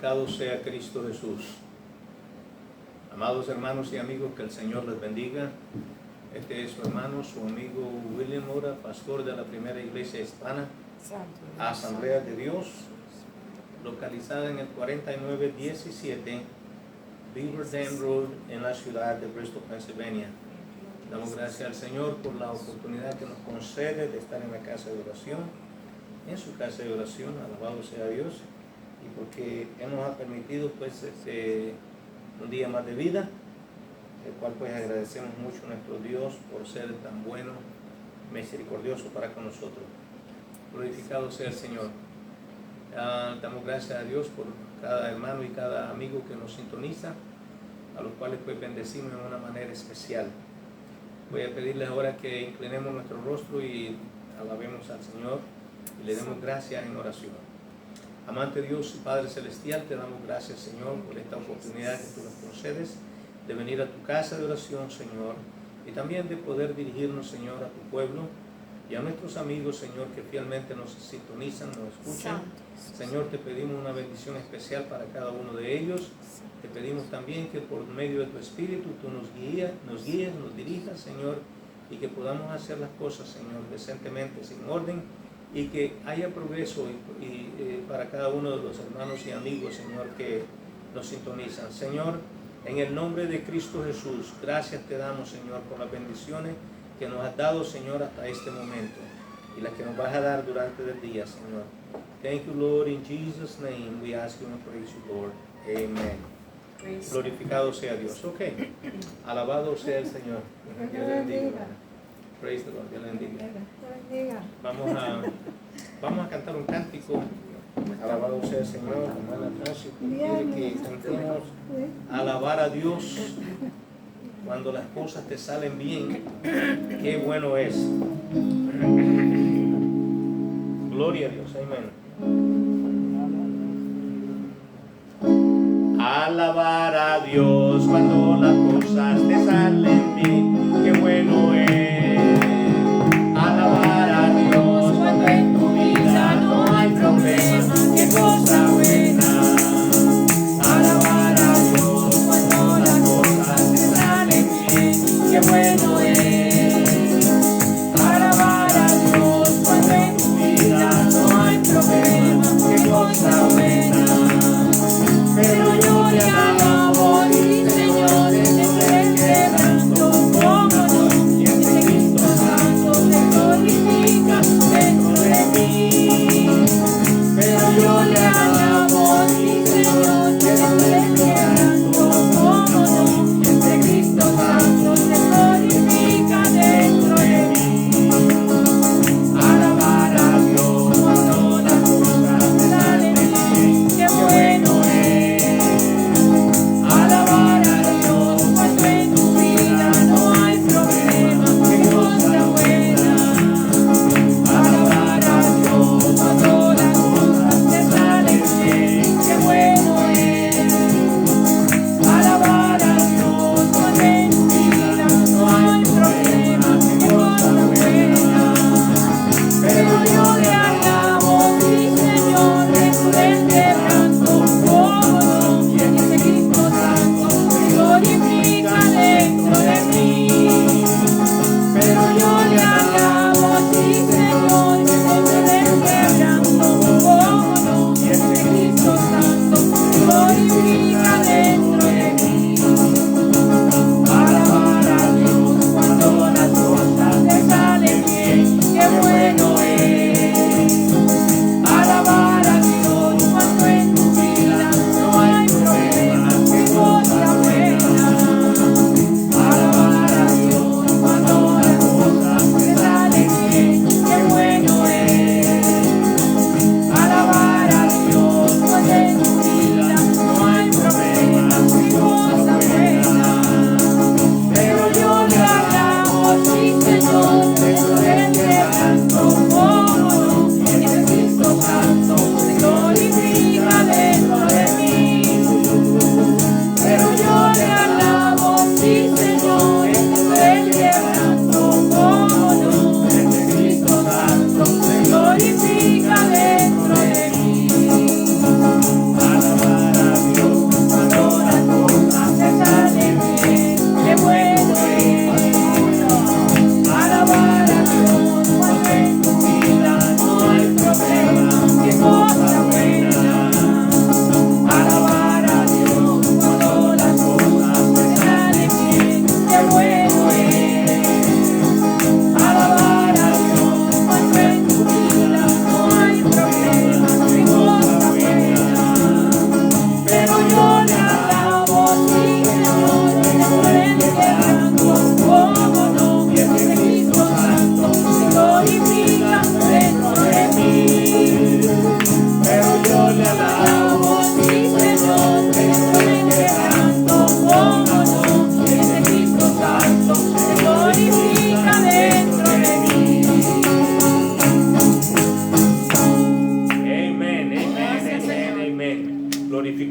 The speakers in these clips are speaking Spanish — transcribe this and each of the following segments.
Glorificado sea Cristo Jesús. Amados hermanos y amigos, que el Señor les bendiga. Este es su hermano, su amigo William Mora, pastor de la primera iglesia hispana, Asamblea de Dios, localizada en el 4917 Beaver Dam Road, en la ciudad de Bristol, Pennsylvania. Damos gracias al Señor por la oportunidad que nos concede de estar en la casa de oración, en su casa de oración, alabado sea Dios, y porque Él nos ha permitido pues un día más de vida, el cual pues agradecemos mucho a nuestro Dios por ser tan bueno, misericordioso para con nosotros. Glorificado sea el Señor. Damos gracias a Dios por cada hermano y cada amigo que nos sintoniza, a los cuales pues bendecimos de una manera especial. Voy a pedirles ahora que inclinemos nuestro rostro y alabemos al Señor y le demos gracias en oración. Amante Dios y Padre Celestial, te damos gracias, Señor, por esta oportunidad que tú nos concedes de venir a tu casa de oración, Señor, y también de poder dirigirnos, Señor, a tu pueblo y a nuestros amigos, Señor, que fielmente nos sintonizan, nos escuchan. Señor, te pedimos una bendición especial para cada uno de ellos. Te pedimos también que por medio de tu Espíritu tú nos guíes, nos dirijas, Señor, y que podamos hacer las cosas, Señor, decentemente, sin orden, y que haya progreso para cada uno de los hermanos y amigos, Señor, que nos sintonizan. Señor, en el nombre de Cristo Jesús, gracias te damos, Señor, por las bendiciones que nos has dado, Señor, hasta este momento, y las que nos vas a dar durante el día, Señor. Thank you, Lord. In Jesus' name we ask you and praise you, Lord. Amen. Glorificado sea Dios. Ok. Alabado sea el Señor. Dios le bendiga. Praise the Lord. Dios le bendiga. Vamos a cantar un cántico. Alabado sea el Señor. Hermana Francis quiere que cantemos alabar a Dios cuando las cosas te salen bien. Qué bueno es. Gloria a Dios. Amén. Alabar a Dios cuando las cosas te salen bien, qué bueno es. Alabar a Dios cuando en tu vida no hay problema, qué cosa buena. Alabar a Dios cuando las cosas te salen bien, qué bueno es. Alabar a Dios cuando en tu vida no hay problema, qué cosa buena. Pero yo te alabo, mi Señor, desde el quebranto.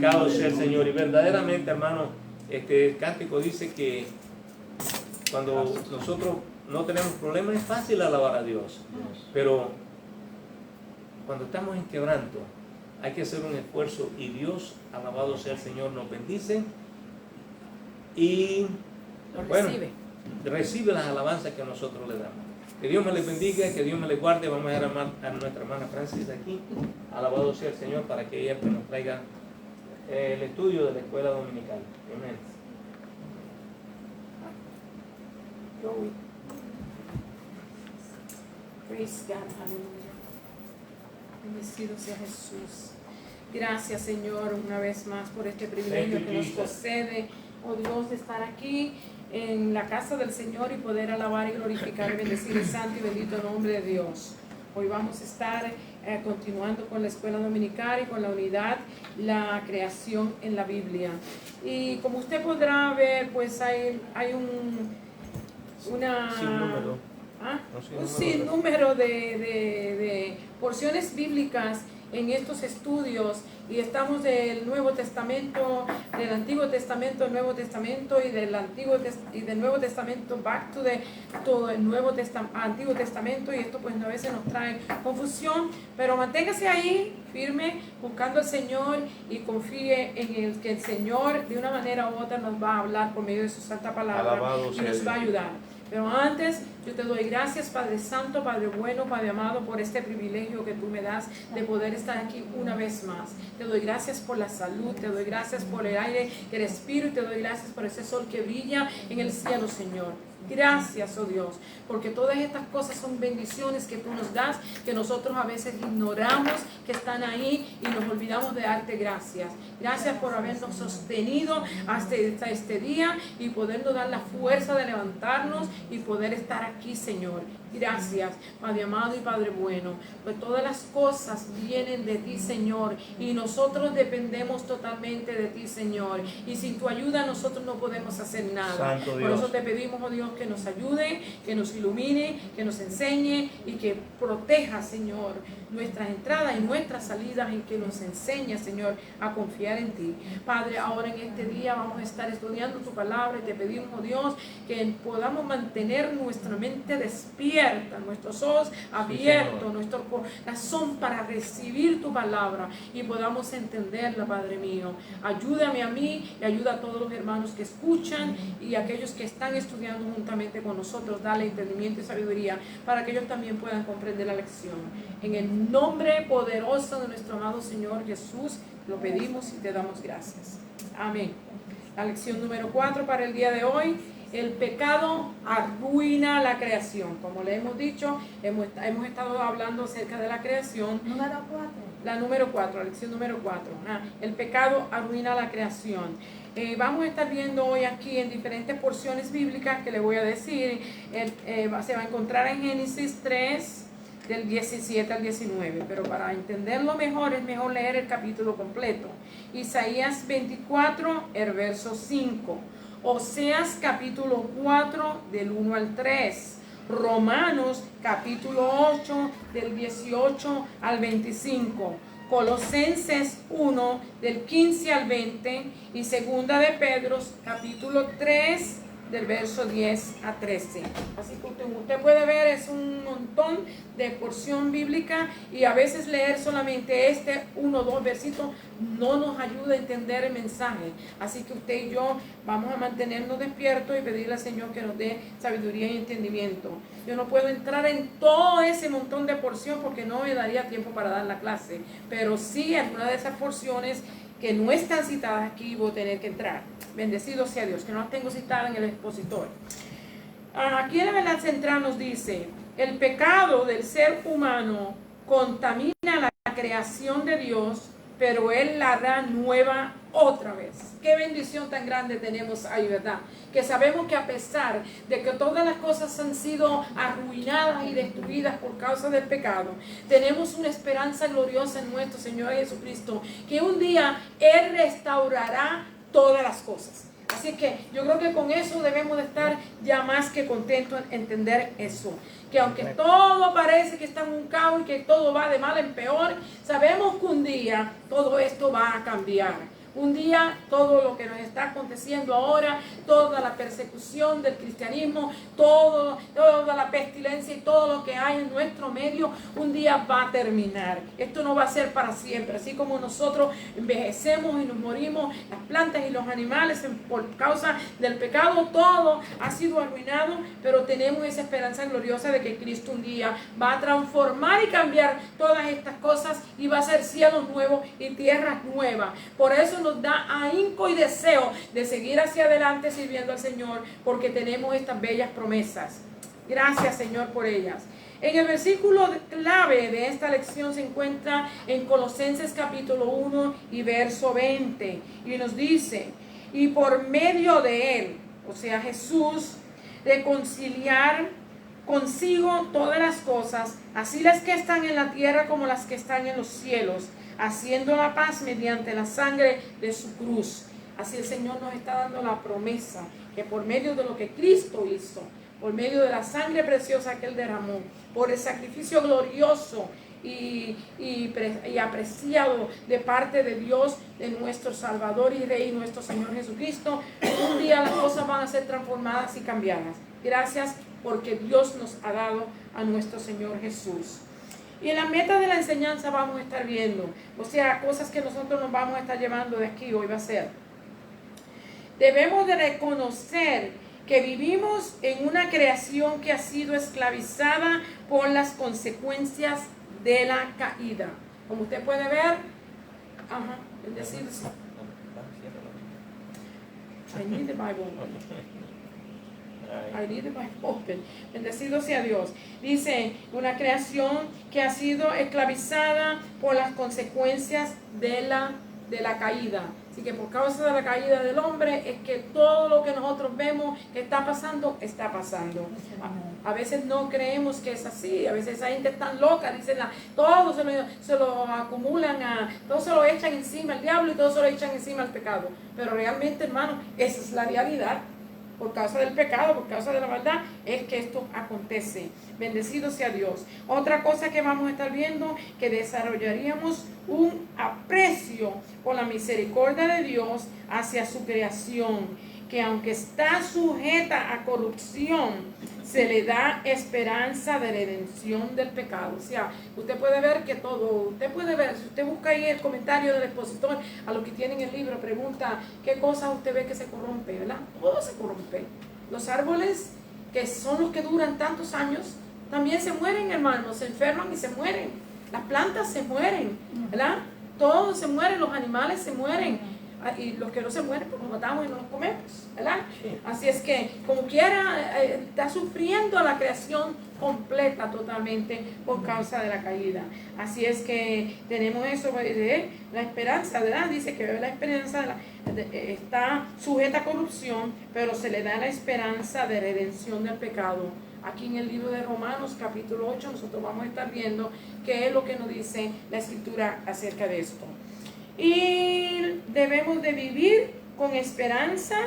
Glorificado sea el Señor. Y verdaderamente, hermano, el cántico dice que cuando nosotros no tenemos problemas es fácil alabar a Dios. Pero cuando estamos en quebranto, hay que hacer un esfuerzo y Dios, alabado sea el Señor, nos bendice y bueno, recibe las alabanzas que nosotros le damos. Que Dios me les bendiga, que Dios me les guarde. Vamos a dejar a nuestra hermana Francis aquí. Alabado sea el Señor para que ella pues, nos traiga el estudio de la escuela dominical. Amén. Praise God, aleluya. Bendecido sea Jesús. Gracias, Señor, una vez más por este privilegio que nos concede, oh Dios, de estar aquí en la casa del Señor y poder alabar y glorificar y bendecir el santo y bendito nombre de Dios. Hoy vamos a estar continuando con la escuela dominical y con la unidad, la creación en la Biblia. Y como usted podrá ver, pues hay un sinnúmero de porciones bíblicas en estos estudios, y estamos del Nuevo Testamento, del Antiguo Testamento, el Nuevo Testamento, y del Nuevo Testamento back to todo el Antiguo Testamento, y esto pues a veces nos trae confusión, pero manténgase ahí firme buscando al Señor y confíe en el que el Señor de una manera u otra nos va a hablar por medio de su santa palabra. Alabado y nos va a ayudar. Pero antes, yo te doy gracias, Padre Santo, Padre bueno, Padre amado, por este privilegio que tú me das de poder estar aquí una vez más. Te doy gracias por la salud, te doy gracias por el aire que respiro, y te doy gracias por ese sol que brilla en el cielo, Señor. Gracias, oh Dios, porque todas estas cosas son bendiciones que tú nos das, que nosotros a veces ignoramos que están ahí y nos olvidamos de darte gracias. Gracias por habernos sostenido hasta este día y podernos dar la fuerza de levantarnos y poder estar aquí, Señor. Gracias, Padre amado y Padre bueno, pues todas las cosas vienen de ti, Señor, y nosotros dependemos totalmente de ti, Señor, y sin tu ayuda nosotros no podemos hacer nada. Por eso te pedimos, oh Dios, que nos ayude, que nos ilumine, que nos enseñe y que proteja, Señor, nuestras entradas y nuestras salidas, y que nos enseñe, Señor, a confiar en ti. Padre, ahora en este día vamos a estar estudiando tu palabra, y te pedimos, oh Dios, que podamos mantener nuestra mente despierta, nuestros ojos abiertos, nuestro corazón para recibir tu palabra y podamos entenderla, Padre mío. Ayúdame a mí y ayuda a todos los hermanos que escuchan y a aquellos que están estudiando juntamente con nosotros. Dale entendimiento y sabiduría para que ellos también puedan comprender la lección. En el nombre poderoso de nuestro amado Señor Jesús lo pedimos y te damos gracias. Amén. La lección número 4 para el día de hoy: el pecado arruina la creación. Como le hemos dicho, hemos estado hablando acerca de la creación. Número 4. La número 4, la lección número 4. El pecado arruina la creación. Vamos a estar viendo hoy aquí en diferentes porciones bíblicas que le voy a decir. Se va a encontrar en Génesis 3, del 17 al 19. Pero para entenderlo mejor, es mejor leer el capítulo completo. Isaías 24, el verso 5. Oseas capítulo 4 del 1 al 3, Romanos capítulo 8 del 18 al 25, Colosenses 1 del 15 al 20 y segunda de Pedro capítulo 3 del verso 10 a 13. Así que usted puede ver, es un montón de porción bíblica, y a veces leer solamente 1 o 2 versitos no nos ayuda a entender el mensaje. Así que usted y yo vamos a mantenernos despiertos y pedirle al Señor que nos dé sabiduría y entendimiento. Yo no puedo entrar en todo ese montón de porción porque no me daría tiempo para dar la clase, pero sí alguna de esas porciones que no están citadas aquí voy a tener que entrar. Bendecido sea Dios, que no las tengo citadas en el expositor. Aquí en la verdad central nos dice: el pecado del ser humano contamina la creación de Dios, pero Él la hará nueva otra vez. Qué bendición tan grande tenemos ahí, ¿verdad? Que sabemos que a pesar de que todas las cosas han sido arruinadas y destruidas por causa del pecado, tenemos una esperanza gloriosa en nuestro Señor Jesucristo, que un día Él restaurará todas las cosas. Así que yo creo que con eso debemos de estar ya más que contentos en entender eso. Que aunque todo parece que está en un caos y que todo va de mal en peor, sabemos que un día todo esto va a cambiar. Un día todo lo que nos está aconteciendo ahora, toda la persecución del cristianismo, toda la pestilencia y todo lo que hay en nuestro medio, un día va a terminar. Esto no va a ser para siempre. Así como nosotros envejecemos y nos morimos, las plantas y los animales por causa del pecado, todo ha sido arruinado, pero tenemos esa esperanza gloriosa de que Cristo un día va a transformar y cambiar todas estas cosas y va a hacer cielos nuevos y tierras nuevas. Por eso nos da ahínco y deseo de seguir hacia adelante sirviendo al Señor, porque tenemos estas bellas promesas. Gracias, Señor, por ellas. En el versículo clave de esta lección se encuentra en Colosenses capítulo 1 y verso 20. Y nos dice, y por medio de Él, o sea Jesús, reconciliar consigo todas las cosas, así las que están en la tierra como las que están en los cielos, haciendo la paz mediante la sangre de su cruz. Así el Señor nos está dando la promesa que por medio de lo que Cristo hizo, por medio de la sangre preciosa que Él derramó, por el sacrificio glorioso y apreciado de parte de Dios, de nuestro Salvador y Rey, nuestro Señor Jesucristo, un día las cosas van a ser transformadas y cambiadas. Gracias porque Dios nos ha dado a nuestro Señor Jesús. Y en la meta de la enseñanza vamos a estar viendo, o sea, cosas que nosotros nos vamos a estar llevando de aquí hoy va a ser. Debemos de reconocer que vivimos en una creación que ha sido esclavizada por las consecuencias de la caída. Como usted puede ver, bendecido. I need the Bible open. Bendecido sea Dios. Dice, una creación que ha sido esclavizada por las consecuencias de la caída. Así que por causa de la caída del hombre es que todo lo que nosotros vemos que está pasando, está pasando. A veces no creemos que es así. A veces esa gente es tan loca, dicen, todo se lo acumulan, todo se lo echan encima al diablo y todo se lo echan encima al pecado. Pero realmente, hermano, esa es la realidad. Por causa del pecado, por causa de la maldad, es que esto acontece. Bendecido sea Dios. Otra cosa que vamos a estar viendo, que desarrollaríamos un aprecio por la misericordia de Dios hacia su creación, que aunque está sujeta a corrupción, se le da esperanza de redención del pecado. O sea, usted puede ver que todo, usted puede ver, si usted busca ahí el comentario del expositor a lo que tiene en el libro, pregunta qué cosas usted ve que se corrompe, ¿verdad? Todo se corrompe. Los árboles, que son los que duran tantos años, también se mueren, hermanos, se enferman y se mueren. Las plantas se mueren, ¿verdad? Todos se mueren, los animales se mueren. Y los que no se mueren, pues los matamos y no los comemos, ¿verdad? Sí. Así es que, como quiera, está sufriendo la creación completa totalmente por causa de la caída. Así es que tenemos eso de la esperanza, ¿verdad? Dice que la esperanza está sujeta a corrupción, pero se le da la esperanza de redención del pecado. Aquí en el libro de Romanos capítulo 8 nosotros vamos a estar viendo qué es lo que nos dice la Escritura acerca de esto. Y debemos de vivir con esperanza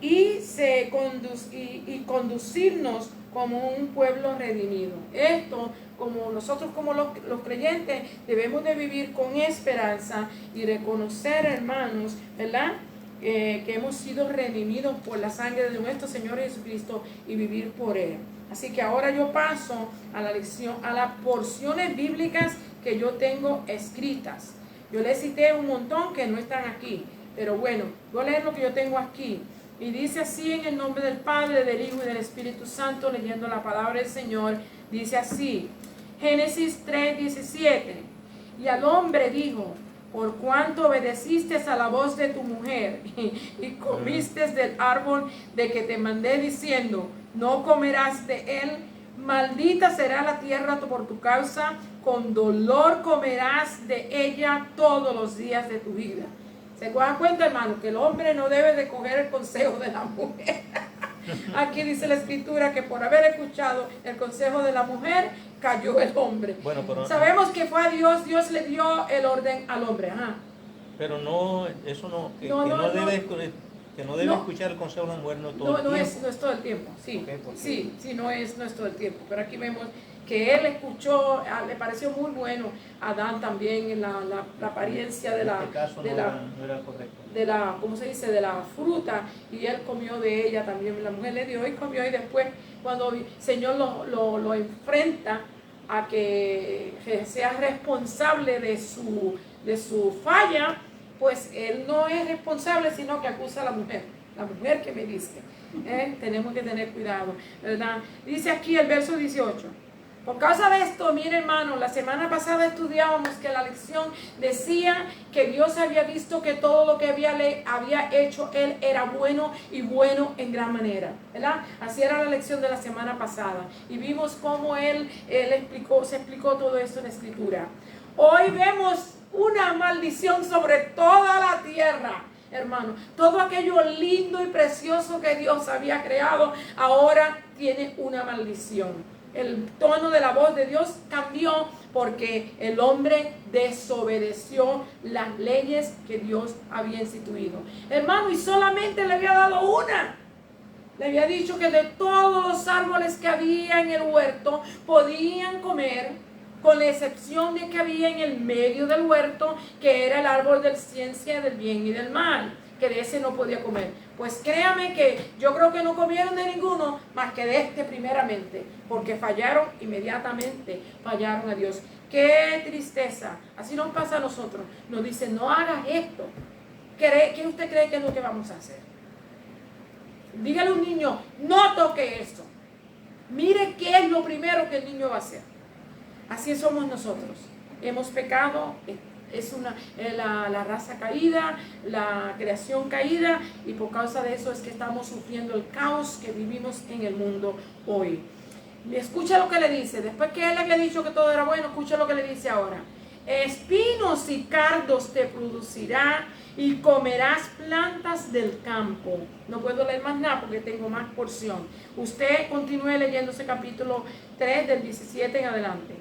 y conducirnos como un pueblo redimido. Esto, como nosotros como los creyentes, debemos de vivir con esperanza y reconocer, hermanos, ¿verdad? Que hemos sido redimidos por la sangre de nuestro Señor Jesucristo y vivir por Él. Así que ahora yo paso a la lección, a las porciones bíblicas que yo tengo escritas. Yo les cité un montón que no están aquí, pero bueno, voy a leer lo que yo tengo aquí. Y dice así, en el nombre del Padre, del Hijo y del Espíritu Santo, leyendo la palabra del Señor, dice así, Génesis 3:17, y al hombre dijo, por cuanto obedeciste a la voz de tu mujer y comiste del árbol de que te mandé diciendo, no comerás de él, maldita será la tierra por tu causa, con dolor comerás de ella todos los días de tu vida. ¿Se dan cuenta, hermano, que el hombre no debe de coger el consejo de la mujer? Aquí dice la Escritura que por haber escuchado el consejo de la mujer, cayó el hombre. Bueno, pero sabemos que fue a Dios, Dios le dio el orden al hombre. Ajá. Pero no, eso no, no debe Que no debe escuchar el consejo de una mujer no todo el tiempo. No es todo el tiempo, sí. Okay, Sí, no es todo el tiempo. Pero aquí vemos que él escuchó, le pareció muy bueno a Adán también en la apariencia de la, en este caso de no la, era correcto. de la, ¿cómo se dice? De la fruta, y él comió de ella también. La mujer le dio y comió, y después cuando el Señor lo enfrenta a que sea responsable de su falla, pues él no es responsable, sino que acusa a la mujer que me diste. Tenemos que tener cuidado, ¿verdad? Dice aquí el verso 18. Por causa de esto, mire hermano, la semana pasada estudiábamos que la lección decía que Dios había visto que todo lo que había hecho Él era bueno y bueno en gran manera, ¿verdad? Así era la lección de la semana pasada. Y vimos cómo se explicó todo esto en la Escritura. Hoy vemos una maldición sobre toda la tierra, hermano. Todo aquello lindo y precioso que Dios había creado, ahora tiene una maldición. El tono de la voz de Dios cambió porque el hombre desobedeció las leyes que Dios había instituido. Hermano, y solamente le había dado una. Le había dicho que de todos los árboles que había en el huerto podían comer, con la excepción de que había en el medio del huerto, que era el árbol de ciencia del bien y del mal, que de ese no podía comer. Pues créame que yo creo que no comieron de ninguno más que de este primeramente, porque fallaron inmediatamente, fallaron a Dios. ¡Qué tristeza! Así nos pasa a nosotros. Nos dice, no hagas esto. ¿Qué usted cree que es lo que vamos a hacer? Dígale a un niño, no toque eso. Mire qué es lo primero que el niño va a hacer. Así somos nosotros. Hemos pecado, es la raza caída, la creación caída, y por causa de eso es que estamos sufriendo el caos que vivimos en el mundo hoy. Escucha lo que le dice. Después que él había dicho que todo era bueno, escucha lo que le dice ahora. Espinos y cardos te producirá y comerás plantas del campo. No puedo leer más nada porque tengo más porción. Usted continúe leyendo ese capítulo 3 del 17 en adelante.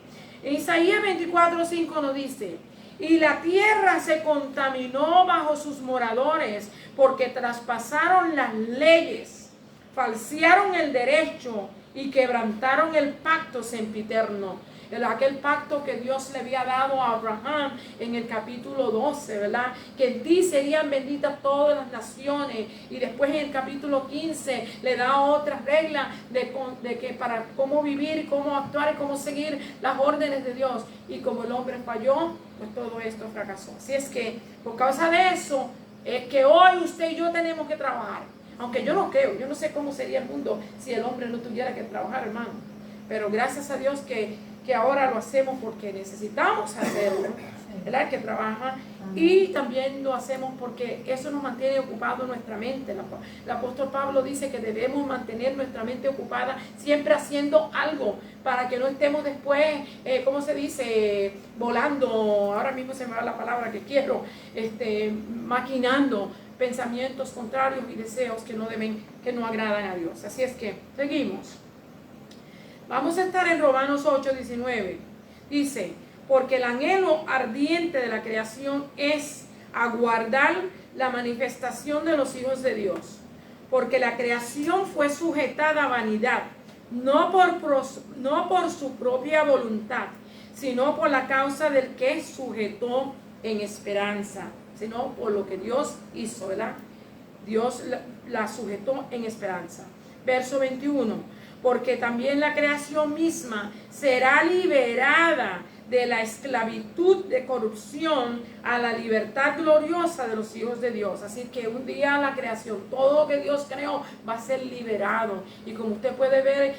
En Isaías 24:5 nos dice: y la tierra se contaminó bajo sus moradores, porque traspasaron las leyes, falsearon el derecho y quebrantaron el pacto sempiterno. Aquel pacto que Dios le había dado a Abraham en el capítulo 12, ¿verdad? Que en ti serían benditas todas las naciones. Y después en el capítulo 15 le da otra regla de que para cómo vivir, cómo actuar y cómo seguir las órdenes de Dios. Y como el hombre falló, pues todo esto fracasó. Así es que por causa de eso es que hoy usted y yo tenemos que trabajar. Aunque yo no creo, yo no sé cómo sería el mundo si el hombre no tuviera que trabajar, hermano. Pero gracias a Dios que ahora lo hacemos porque necesitamos hacerlo, ¿verdad? Que trabaja, y también lo hacemos porque eso nos mantiene ocupado nuestra mente. El apóstol Pablo dice que debemos mantener nuestra mente ocupada siempre haciendo algo para que no estemos después, ¿cómo se dice? Volando, ahora mismo se me va la palabra que quiero, maquinando pensamientos contrarios y deseos que no agradan a Dios. Así es que seguimos. Vamos a estar en Romanos 8:19. Dice, porque el anhelo ardiente de la creación es aguardar la manifestación de los hijos de Dios. Porque la creación fue sujetada a vanidad, no por su propia voluntad, sino por la causa del que sujetó en esperanza, sino por lo que Dios hizo, ¿verdad? Dios la sujetó en esperanza. Verso 21. Porque también la creación misma será liberada de la esclavitud de corrupción a la libertad gloriosa de los hijos de Dios. Así que un día la creación, todo lo que Dios creó va a ser liberado. Y como usted puede ver,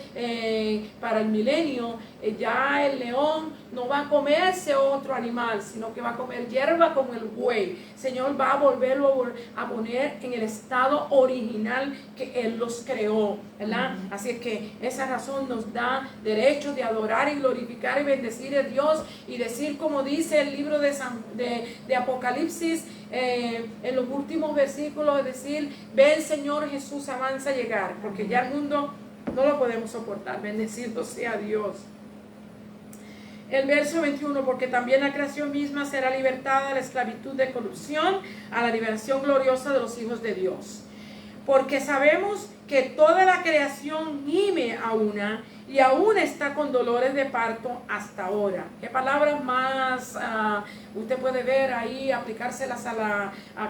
para el milenio, ya el león no va a comerse otro animal, sino que va a comer hierba como el buey. El Señor va a volverlo a poner en el estado original que Él los creó, ¿verdad? Así es que esa razón nos da derecho de adorar y glorificar y bendecir a Dios y decir, como dice el libro de Apocalipsis, en los últimos versículos, decir: ven Señor Jesús, avanza a llegar, porque ya el mundo no lo podemos soportar. Bendecido sea Dios. El verso 21, porque también la creación misma será libertada de la esclavitud de corrupción a la liberación gloriosa de los hijos de Dios. porque sabemos que toda la creación gime a una y aún está con dolores de parto hasta ahora. ¿Qué palabras más usted puede ver ahí, aplicárselas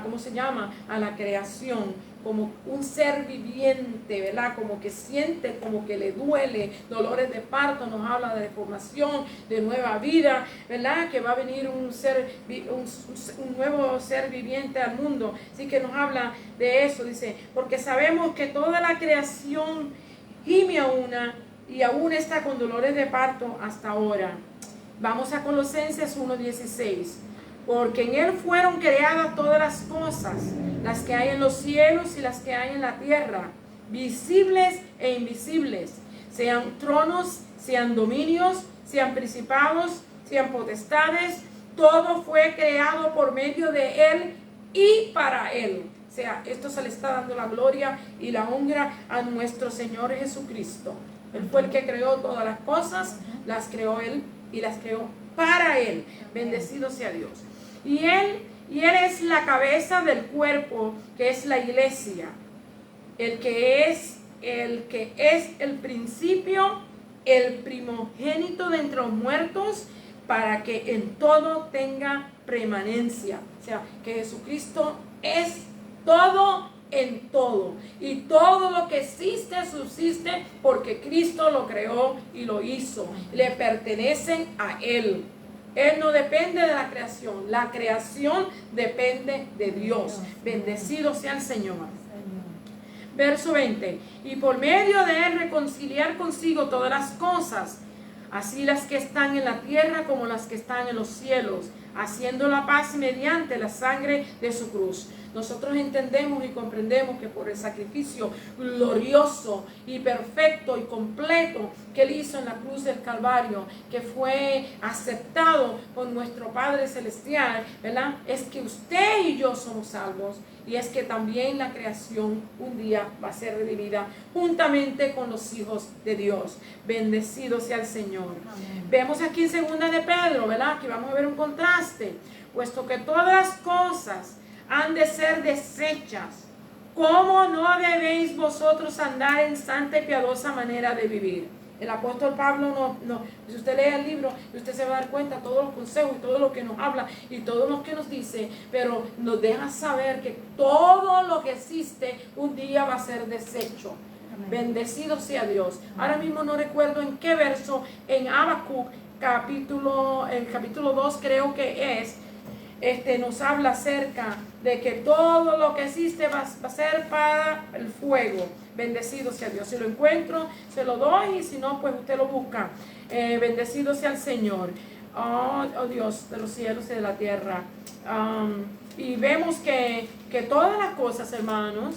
¿cómo se llama? A la creación, como un ser viviente, ¿verdad? Como que siente, como que le duele, dolores de parto, nos habla de deformación, de nueva vida, ¿verdad? Que va a venir un nuevo ser viviente al mundo. Así que nos habla de eso, dice, porque sabemos que toda la creación gime a una y aún está con dolores de parto hasta ahora. Vamos a Colosenses 1:16. Porque en Él fueron creadas todas las cosas, las que hay en los cielos y las que hay en la tierra, visibles e invisibles, sean tronos, sean dominios, sean principados, sean potestades, todo fue creado por medio de Él y para Él. O sea, esto se le está dando la gloria y la honra a nuestro Señor Jesucristo. Él fue el que creó todas las cosas, las creó Él y las creó para Él. Bendecido sea Dios. Y él es la cabeza del cuerpo, que es la iglesia, el que es el principio, el primogénito de entre los muertos, para que en todo tenga permanencia. O sea, que Jesucristo es todo en todo, y todo lo que existe subsiste porque Cristo lo creó y lo hizo. Le pertenecen a Él. Él no depende de la creación depende de Dios. Bendecido sea el Señor. Verso 20. Y por medio de Él reconciliar consigo todas las cosas, así las que están en la tierra como las que están en los cielos, haciendo la paz mediante la sangre de su cruz. Nosotros entendemos y comprendemos que por el sacrificio glorioso y perfecto y completo que Él hizo en la cruz del Calvario, que fue aceptado por nuestro Padre Celestial, ¿verdad? Es que usted y yo somos salvos, y es que también la creación un día va a ser redimida juntamente con los hijos de Dios. Bendecido sea el Señor. Amén. Vemos aquí en 2 de Pedro, ¿verdad? Que vamos a ver un contraste. Puesto que todas las cosas han de ser deshechas, ¿cómo no debéis vosotros andar en santa y piadosa manera de vivir? El apóstol Pablo si usted lee el libro, usted se va a dar cuenta de todos los consejos y todo lo que nos habla y todo lo que nos dice, pero nos deja saber que todo lo que existe un día va a ser deshecho. Amén. Bendecido sea Dios. Amén. Ahora mismo no recuerdo en qué verso, en Habacuc, el capítulo 2 creo que es, nos habla acerca de que todo lo que existe va a ser para el fuego. Bendecido sea Dios. Si lo encuentro, se lo doy, y si no, pues usted lo busca. Bendecido sea el Señor. Oh Dios de los cielos y de la tierra. Y vemos que todas las cosas, hermanos,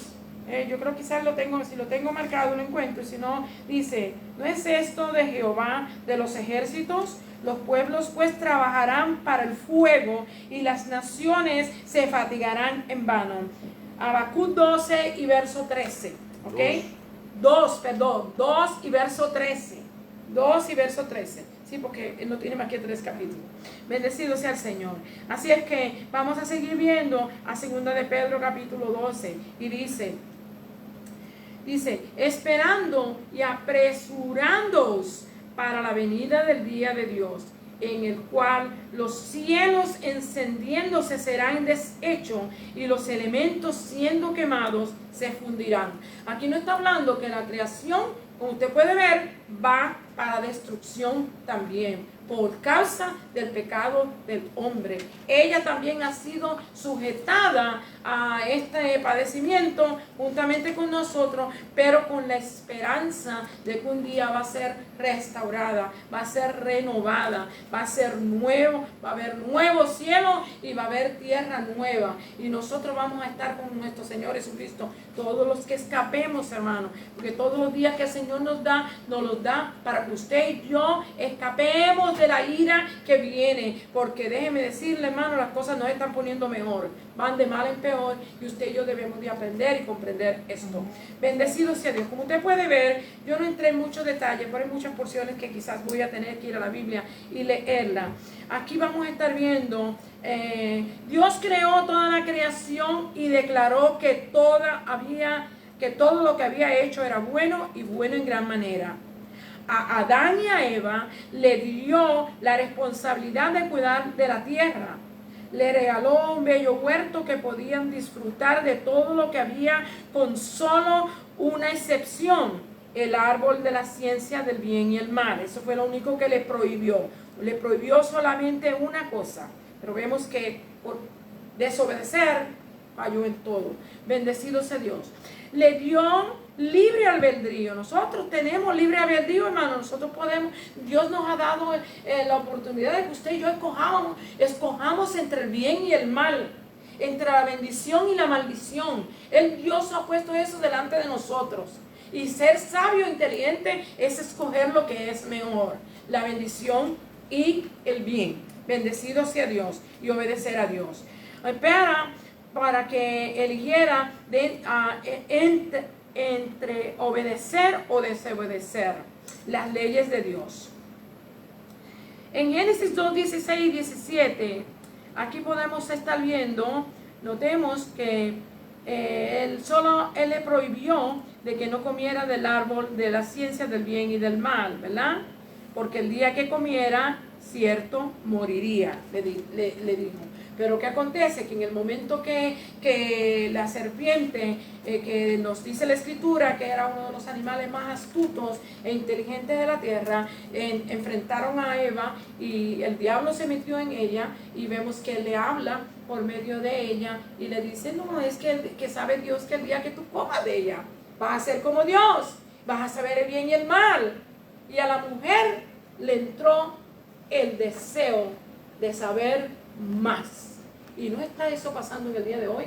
yo creo que quizás si lo tengo marcado, lo encuentro. Si no, dice, ¿no es esto de Jehová de los ejércitos? Los pueblos pues trabajarán para el fuego, y las naciones se fatigarán en vano. Habacuc 12 y verso 13. ¿Ok? 2 y verso 13. 2 y verso 13. Sí, porque él no tiene más que 3 capítulos. Bendecido sea el Señor. Así es que vamos a seguir viendo a 2 de Pedro capítulo 12. Y dice, esperando y apresurándoos para la venida del día de Dios, en el cual los cielos encendiéndose serán deshechos y los elementos siendo quemados se fundirán. Aquí no está hablando que la creación, como usted puede ver, va para destrucción también, por causa del pecado del hombre. Ella también ha sido sujetada a este padecimiento juntamente con nosotros, pero con la esperanza de que un día va a ser restaurada, va a ser renovada, va a ser nuevo, va a haber nuevo cielo y va a haber tierra nueva. Y nosotros vamos a estar con nuestro Señor Jesucristo, todos los que escapemos, hermanos, porque todos los días que el Señor nos los da para que usted y yo escapemos de la ira que viene, porque déjeme decirle, hermano, las cosas no se están poniendo mejor, van de mal en peor, y usted y yo debemos de aprender y comprender esto. Bendecido sea Dios. Como usted puede ver, yo no entré en muchos detalles, pero hay muchas porciones que quizás voy a tener que ir a la Biblia y leerla. Aquí vamos a estar viendo, Dios creó toda la creación y declaró que toda había que todo lo que había hecho era bueno y bueno en gran manera. A Adán y a Eva le dio la responsabilidad de cuidar de la tierra. Le regaló un bello huerto que podían disfrutar de todo lo que había, con solo una excepción: el árbol de la ciencia del bien y el mal. Eso fue lo único que le prohibió. Le prohibió solamente una cosa, pero vemos que por desobedecer falló en todo. Bendecido sea Dios. Le dio libre albedrío. Nosotros tenemos libre albedrío, hermano. Nosotros podemos, Dios nos ha dado la oportunidad de que usted y yo escojamos entre el bien y el mal, entre la bendición y la maldición. Dios ha puesto eso delante de nosotros. Y ser sabio e inteligente es escoger lo que es mejor, la bendición y el bien. Bendecido sea Dios y obedecer a Dios. Para que eligiera entre obedecer o desobedecer las leyes de Dios. En Génesis 2, 16 y 17, aquí podemos estar viendo, notemos que él le prohibió de que no comiera del árbol de la ciencia del bien y del mal, ¿verdad? Porque el día que comiera, cierto, moriría, le dijo. Pero ¿qué acontece? Que en el momento que la serpiente, que nos dice la Escritura, que era uno de los animales más astutos e inteligentes de la tierra, enfrentaron a Eva y el diablo se metió en ella, y vemos que le habla por medio de ella y le dice: no, es que sabe Dios que el día que tú comas de ella, vas a ser como Dios, vas a saber el bien y el mal. Y a la mujer le entró el deseo de saber más. ¿Y no está eso pasando en el día de hoy?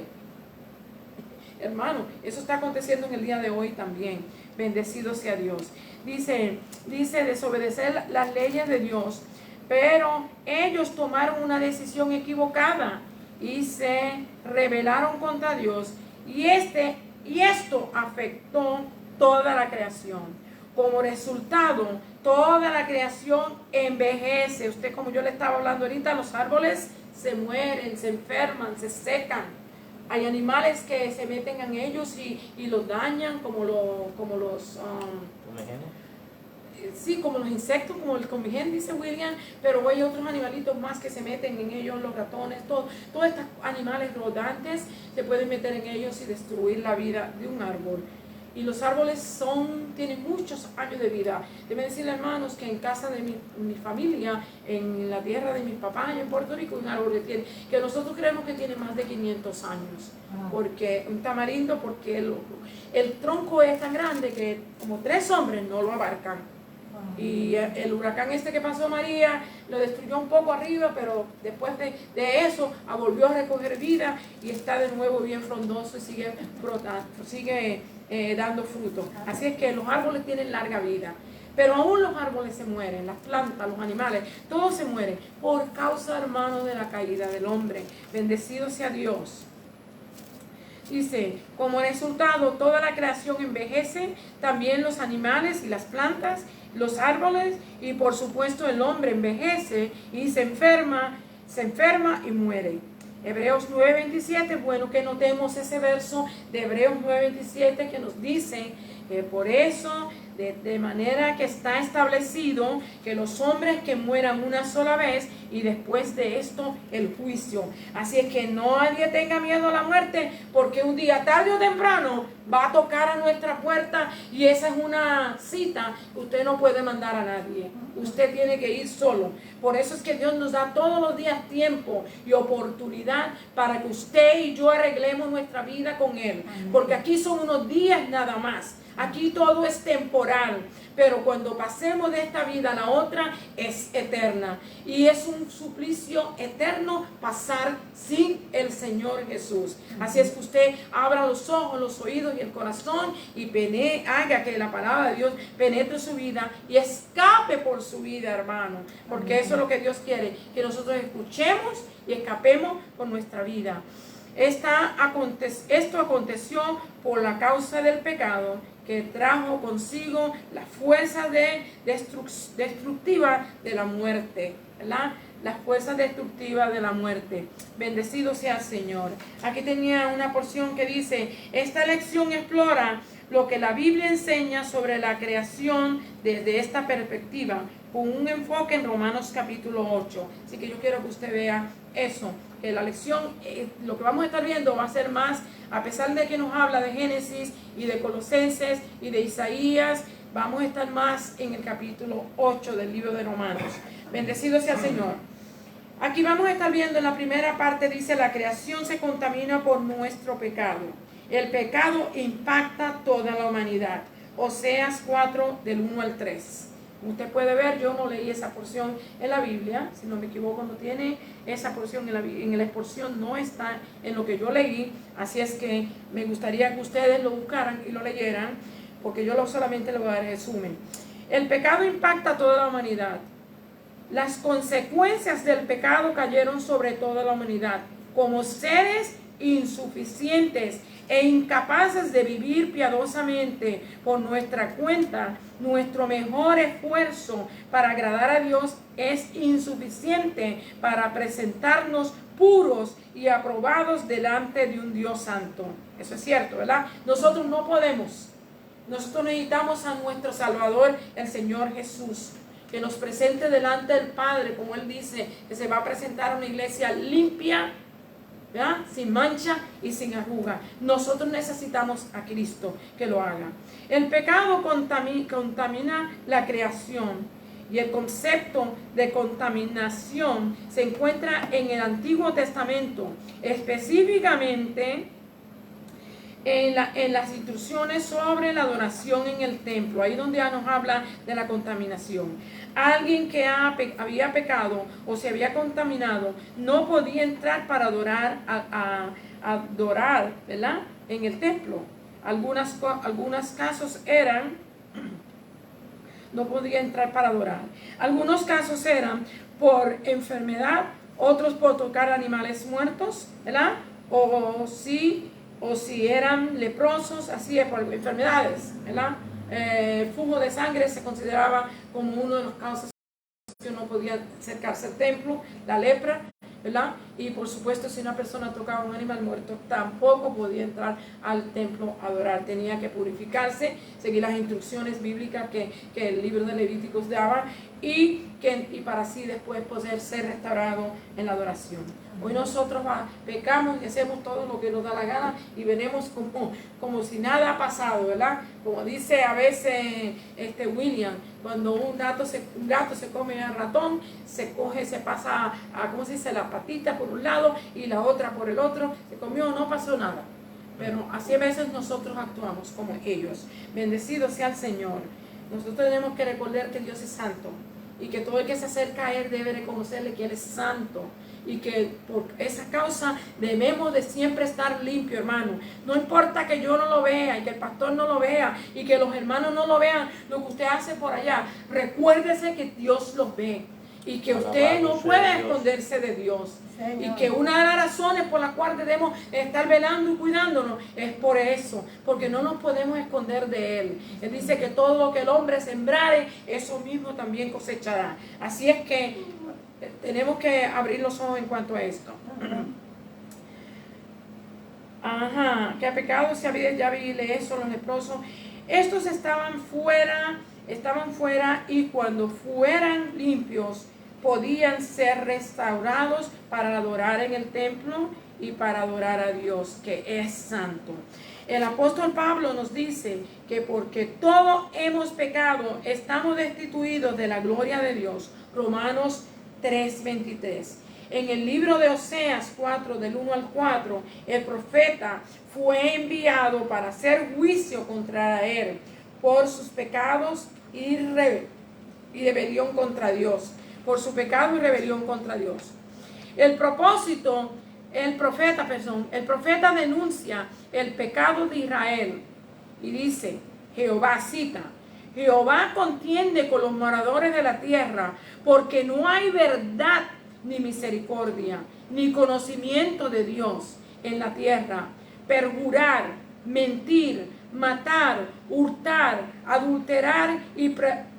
Hermano, eso está aconteciendo en el día de hoy también. Bendecido sea Dios. Dice desobedecer las leyes de Dios, pero ellos tomaron una decisión equivocada y se rebelaron contra Dios, y esto afectó toda la creación. Como resultado, toda la creación envejece. Usted, como yo le estaba hablando ahorita, los árboles se mueren, se enferman, se secan. Hay animales que se meten en ellos y los dañan, como los insectos, como el comején, dice William. Pero hay otros animalitos más que se meten en ellos, los ratones, todos estos animales rodantes se pueden meter en ellos y destruir la vida de un árbol. Y los árboles tienen muchos años de vida. Deben decirle, hermanos, que en casa de mi familia, en la tierra de mis papás, en Puerto Rico, un árbol que nosotros creemos que tiene más de 500 años. Porque un tamarindo, porque el tronco es tan grande que como 3 hombres no lo abarcan. Y el huracán que pasó, María, lo destruyó un poco arriba, pero después de eso volvió a recoger vida y está de nuevo bien frondoso y sigue brotando, sigue dando fruto. Así es que los árboles tienen larga vida. Pero aún los árboles se mueren, las plantas, los animales, todos se mueren por causa, hermano, de la caída del hombre. Bendecido sea Dios. Dice, como resultado, toda la creación envejece, también los animales y las plantas, los árboles, y por supuesto el hombre envejece y se enferma y muere. Hebreos 9:27, bueno que notemos ese verso de Hebreos 9:27 que nos dice que por eso, de manera que está establecido que los hombres que mueran una sola vez y después de esto el juicio. Así es que no nadie tenga miedo a la muerte, porque un día, tarde o temprano, va a tocar a nuestra puerta, y esa es una cita que usted no puede mandar a nadie. Usted tiene que ir solo. Por eso es que Dios nos da todos los días tiempo y oportunidad para que usted y yo arreglemos nuestra vida con Él. Porque aquí son unos días nada más. Aquí todo es temporal, pero cuando pasemos de esta vida a la otra es eterna. Y es un suplicio eterno pasar sin el Señor Jesús. Así es que usted abra los ojos, los oídos y el corazón y haga que la palabra de Dios penetre su vida y escape por su vida, hermano. Porque eso es lo que Dios quiere, que nosotros escuchemos y escapemos por nuestra vida. Esto aconteció por la causa del pecado, que trajo consigo la fuerza destructiva de la muerte, ¿verdad? las fuerzas destructivas de la muerte. Bendecido sea el Señor. Aquí tenía una porción que dice, esta lección explora lo que la Biblia enseña sobre la creación desde esta perspectiva, con un enfoque en Romanos capítulo 8. Así que yo quiero que usted vea eso, que la lección, lo que vamos a estar viendo va a ser más, a pesar de que nos habla de Génesis y de Colosenses y de Isaías, vamos a estar más en el capítulo 8 del libro de Romanos. Bendecido sea el Señor. Aquí vamos a estar viendo en la primera parte, dice, la creación se contamina por nuestro pecado. El pecado impacta toda la humanidad. Oseas 4, del 1 al 3. Como usted puede ver, yo no leí esa porción en la Biblia, si no me equivoco, no tiene esa porción en la exposición, no está en lo que yo leí, así es que me gustaría que ustedes lo buscaran y lo leyeran, porque yo solamente le voy a dar el resumen. El pecado impacta a toda la humanidad. Las consecuencias del pecado cayeron sobre toda la humanidad. Como seres insuficientes e incapaces de vivir piadosamente por nuestra cuenta, nuestro mejor esfuerzo para agradar a Dios es insuficiente para presentarnos puros y aprobados delante de un Dios santo. Eso es cierto, ¿verdad? Nosotros no podemos. Nosotros necesitamos a nuestro Salvador, el Señor Jesús, que nos presente delante del Padre, como Él dice, que se va a presentar a una iglesia limpia, ¿verdad? Sin mancha y sin arruga. Nosotros necesitamos a Cristo que lo haga. El pecado contamina la creación, y el concepto de contaminación se encuentra en el Antiguo Testamento, específicamente en las instrucciones sobre la adoración en el templo, ahí donde ya nos habla de la contaminación. Alguien que había pecado o se había contaminado no podía entrar para adorar, adorar, ¿verdad? En el templo. Algunos casos eran, no podía entrar para adorar. Algunos casos eran por enfermedad, otros por tocar animales muertos, ¿verdad? O si eran leprosos, así es, por enfermedades, ¿verdad? Flujo de sangre se consideraba como uno de los casos que no podía acercarse al templo, la lepra, ¿verdad? Y por supuesto, si una persona tocaba un animal muerto, tampoco podía entrar al templo a adorar, tenía que purificarse, seguir las instrucciones bíblicas que el libro de Levíticos daba, y para así después poder ser restaurado en la adoración. Hoy nosotros pecamos y hacemos todo lo que nos da la gana y venimos como si nada ha pasado, ¿verdad? Como dice a veces William, cuando un gato se come al ratón, se pasa ¿cómo se dice? La patita por un lado y la otra por el otro, se comió, no pasó nada. Pero así a veces nosotros actuamos como ellos. Bendecido sea el Señor. Nosotros tenemos que recordar que Dios es santo y que todo el que se acerca a Él debe reconocerle que Él es santo, y que por esa causa debemos de siempre estar limpio, hermano. No importa que yo no lo vea y que el pastor no lo vea y que los hermanos no lo vean, lo que usted hace por allá, recuérdese que Dios los ve y que usted no puede esconderse de Dios. Señor. Y que una de las razones por las cuales debemos estar velando y cuidándonos es por eso, porque no nos podemos esconder de Él. Él dice que todo lo que el hombre sembrare, eso mismo también cosechará. Así es que tenemos que abrir los ojos en cuanto a esto. Que a pecado se había, ya vi eso, los leprosos. Estos estaban fuera y cuando fueran limpios podían ser restaurados para adorar en el templo y para adorar a Dios, que es santo. El apóstol Pablo nos dice que porque todos hemos pecado, estamos destituidos de la gloria de Dios. Romanos 3:23. En el libro de Oseas 4, del 1 al 4, el profeta fue enviado para hacer juicio contra él por sus pecados y rebelión contra Dios. Por su pecado y rebelión contra Dios. El profeta denuncia el pecado de Israel y dice, Jehová cita, Jehová contiende con los moradores de la tierra, porque no hay verdad ni misericordia, ni conocimiento de Dios en la tierra. Perjurar, mentir, matar, hurtar, adulterar y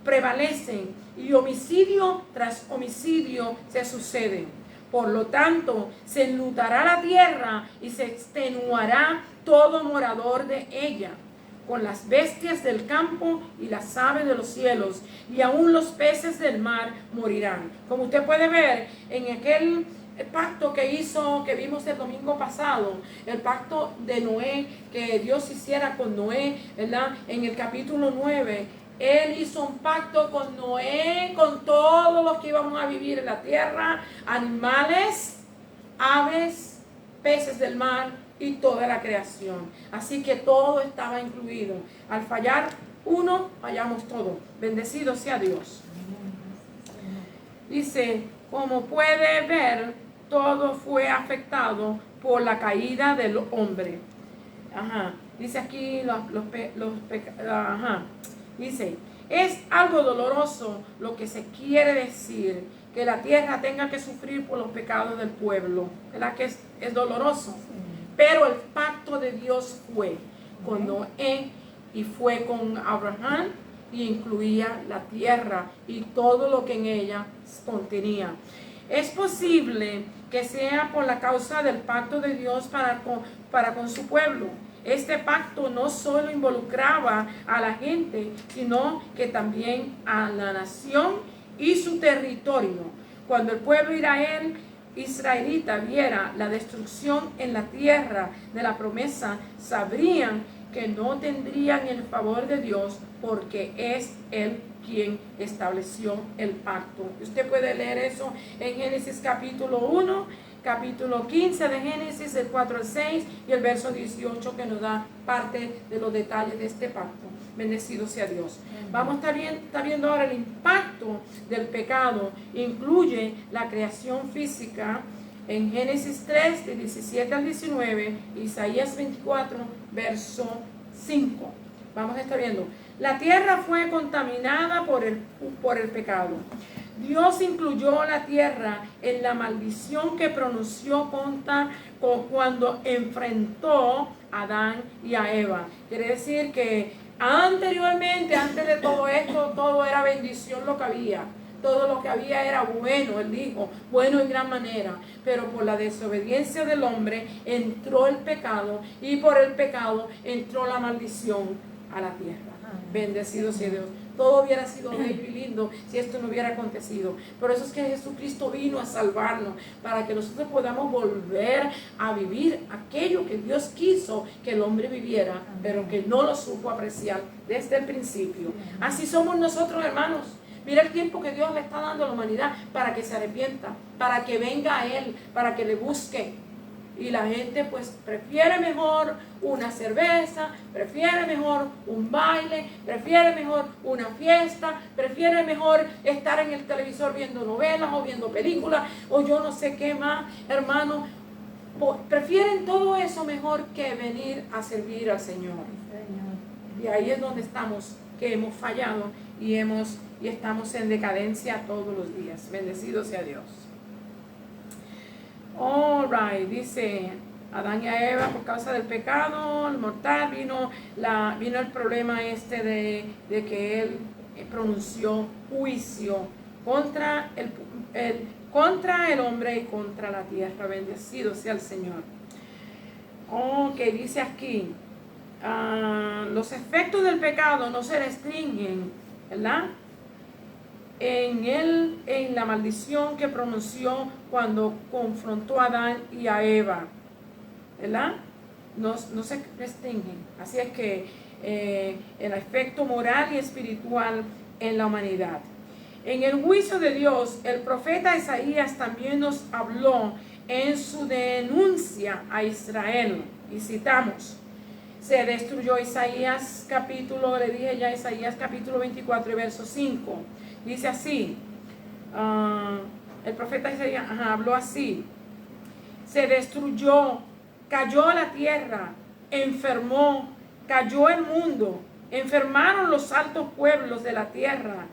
prevalecen y homicidio tras homicidio se suceden. Por lo tanto, se enlutará la tierra y se extenuará todo morador de ella, con las bestias del campo y las aves de los cielos, y aún los peces del mar morirán. Como usted puede ver en aquel pacto que vimos el domingo pasado, el pacto de Noé, que Dios hiciera con Noé, ¿verdad? En el capítulo 9, Él hizo un pacto con Noé, con todos los que íbamos a vivir en la tierra, animales, aves, peces del mar y toda la creación. Así que todo estaba incluido. Al fallar uno, fallamos todo. Bendecido sea Dios. Dice, como puede ver, todo fue afectado por la caída del hombre. Dice aquí dice, es algo doloroso lo que se quiere decir, que la tierra tenga que sufrir por los pecados del pueblo. ¿Verdad que es doloroso? Pero el pacto de Dios fue con Noé y fue con Abraham, y incluía la tierra y todo lo que en ella contenía. Es posible que sea por la causa del pacto de Dios para con su pueblo. Este pacto no solo involucraba a la gente, sino que también a la nación y su territorio. Cuando el pueblo israelita viera la destrucción en la tierra de la promesa, sabrían que no tendrían el favor de Dios, porque es Él quien estableció el pacto. Usted puede leer eso en Génesis capítulo 1, capítulo 15 de Génesis, el 4 al 6 y el verso 18, que nos da parte de los detalles de este pacto. Bendecido sea Dios. Vamos a estar viendo ahora el impacto del pecado. Incluye la creación física en Génesis 3, de 17 al 19, Isaías 24, verso 5. Vamos a estar viendo. La tierra fue contaminada por el pecado. Dios incluyó la tierra en la maldición que pronunció cuando enfrentó a Adán y a Eva. Quiere decir que anteriormente, antes de todo esto, todo era bendición lo que había. Todo lo que había era bueno, Él dijo, bueno en gran manera. Pero por la desobediencia del hombre entró el pecado, y por el pecado entró la maldición a la tierra. Bendecido sea Dios. Todo hubiera sido bello y lindo si esto no hubiera acontecido. Por eso es que Jesucristo vino a salvarnos, para que nosotros podamos volver a vivir aquello que Dios quiso que el hombre viviera, pero que no lo supo apreciar desde el principio. Así somos nosotros, hermanos. Mira el tiempo que Dios le está dando a la humanidad para que se arrepienta, para que venga a Él, para que le busque. Y la gente pues prefiere mejor una cerveza, prefiere mejor un baile, prefiere mejor una fiesta, prefiere mejor estar en el televisor viendo novelas o viendo películas o yo no sé qué más, hermano. Prefieren todo eso mejor que venir a servir al Señor. Y ahí es donde estamos, que hemos fallado y estamos en decadencia todos los días. Bendecido sea Dios. All right, dice Adán y Eva, por causa del pecado el mortal vino el problema de que Él pronunció juicio contra el hombre y contra la tierra. Bendecido sea el Señor. Que dice aquí, los efectos del pecado no se restringen, ¿verdad?, en la maldición que pronunció cuando confrontó a Adán y a Eva, ¿verdad? No se restringen. Así es que el efecto moral y espiritual en la humanidad. En el juicio de Dios, el profeta Isaías también nos habló en su denuncia a Israel. Y citamos: se destruyó Isaías capítulo 24 y verso 5. Dice así, el profeta Isaías habló así: se destruyó, cayó la tierra, enfermó, cayó el mundo, enfermaron los altos pueblos de la tierra.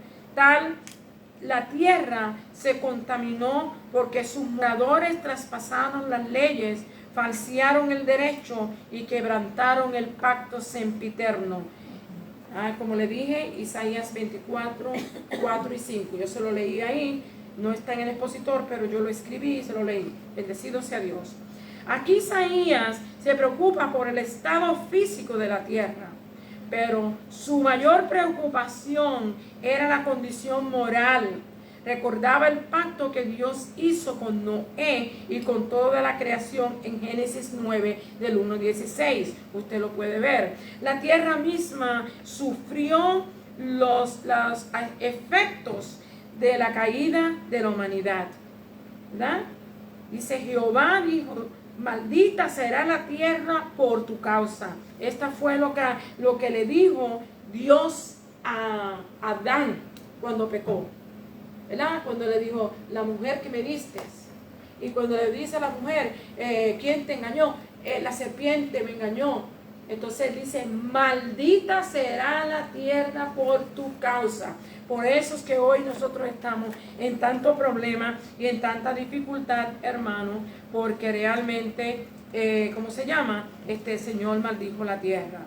La tierra se contaminó porque sus moradores traspasaron las leyes, falsearon el derecho y quebrantaron el pacto sempiterno. Como le dije, Isaías 24, 4 y 5. Yo se lo leí ahí, no está en el expositor, pero yo lo escribí y se lo leí. Bendecido sea Dios. Aquí Isaías se preocupa por el estado físico de la tierra, pero su mayor preocupación era la condición moral. Recordaba el pacto que Dios hizo con Noé y con toda la creación en Génesis 9 del 1 al 16. Usted lo puede ver. La tierra misma sufrió los efectos de la caída de la humanidad, ¿verdad? Dice, Jehová dijo, maldita será la tierra por tu causa. Esta fue lo que le dijo Dios a Adán cuando pecó, ¿verdad? Cuando le dijo, la mujer que me diste. Y cuando le dice a la mujer, ¿quién te engañó? La serpiente me engañó. Entonces dice, maldita será la tierra por tu causa. Por eso es que hoy nosotros estamos en tanto problema y en tanta dificultad, hermano, porque realmente, ¿cómo se llama? El Señor maldijo la tierra.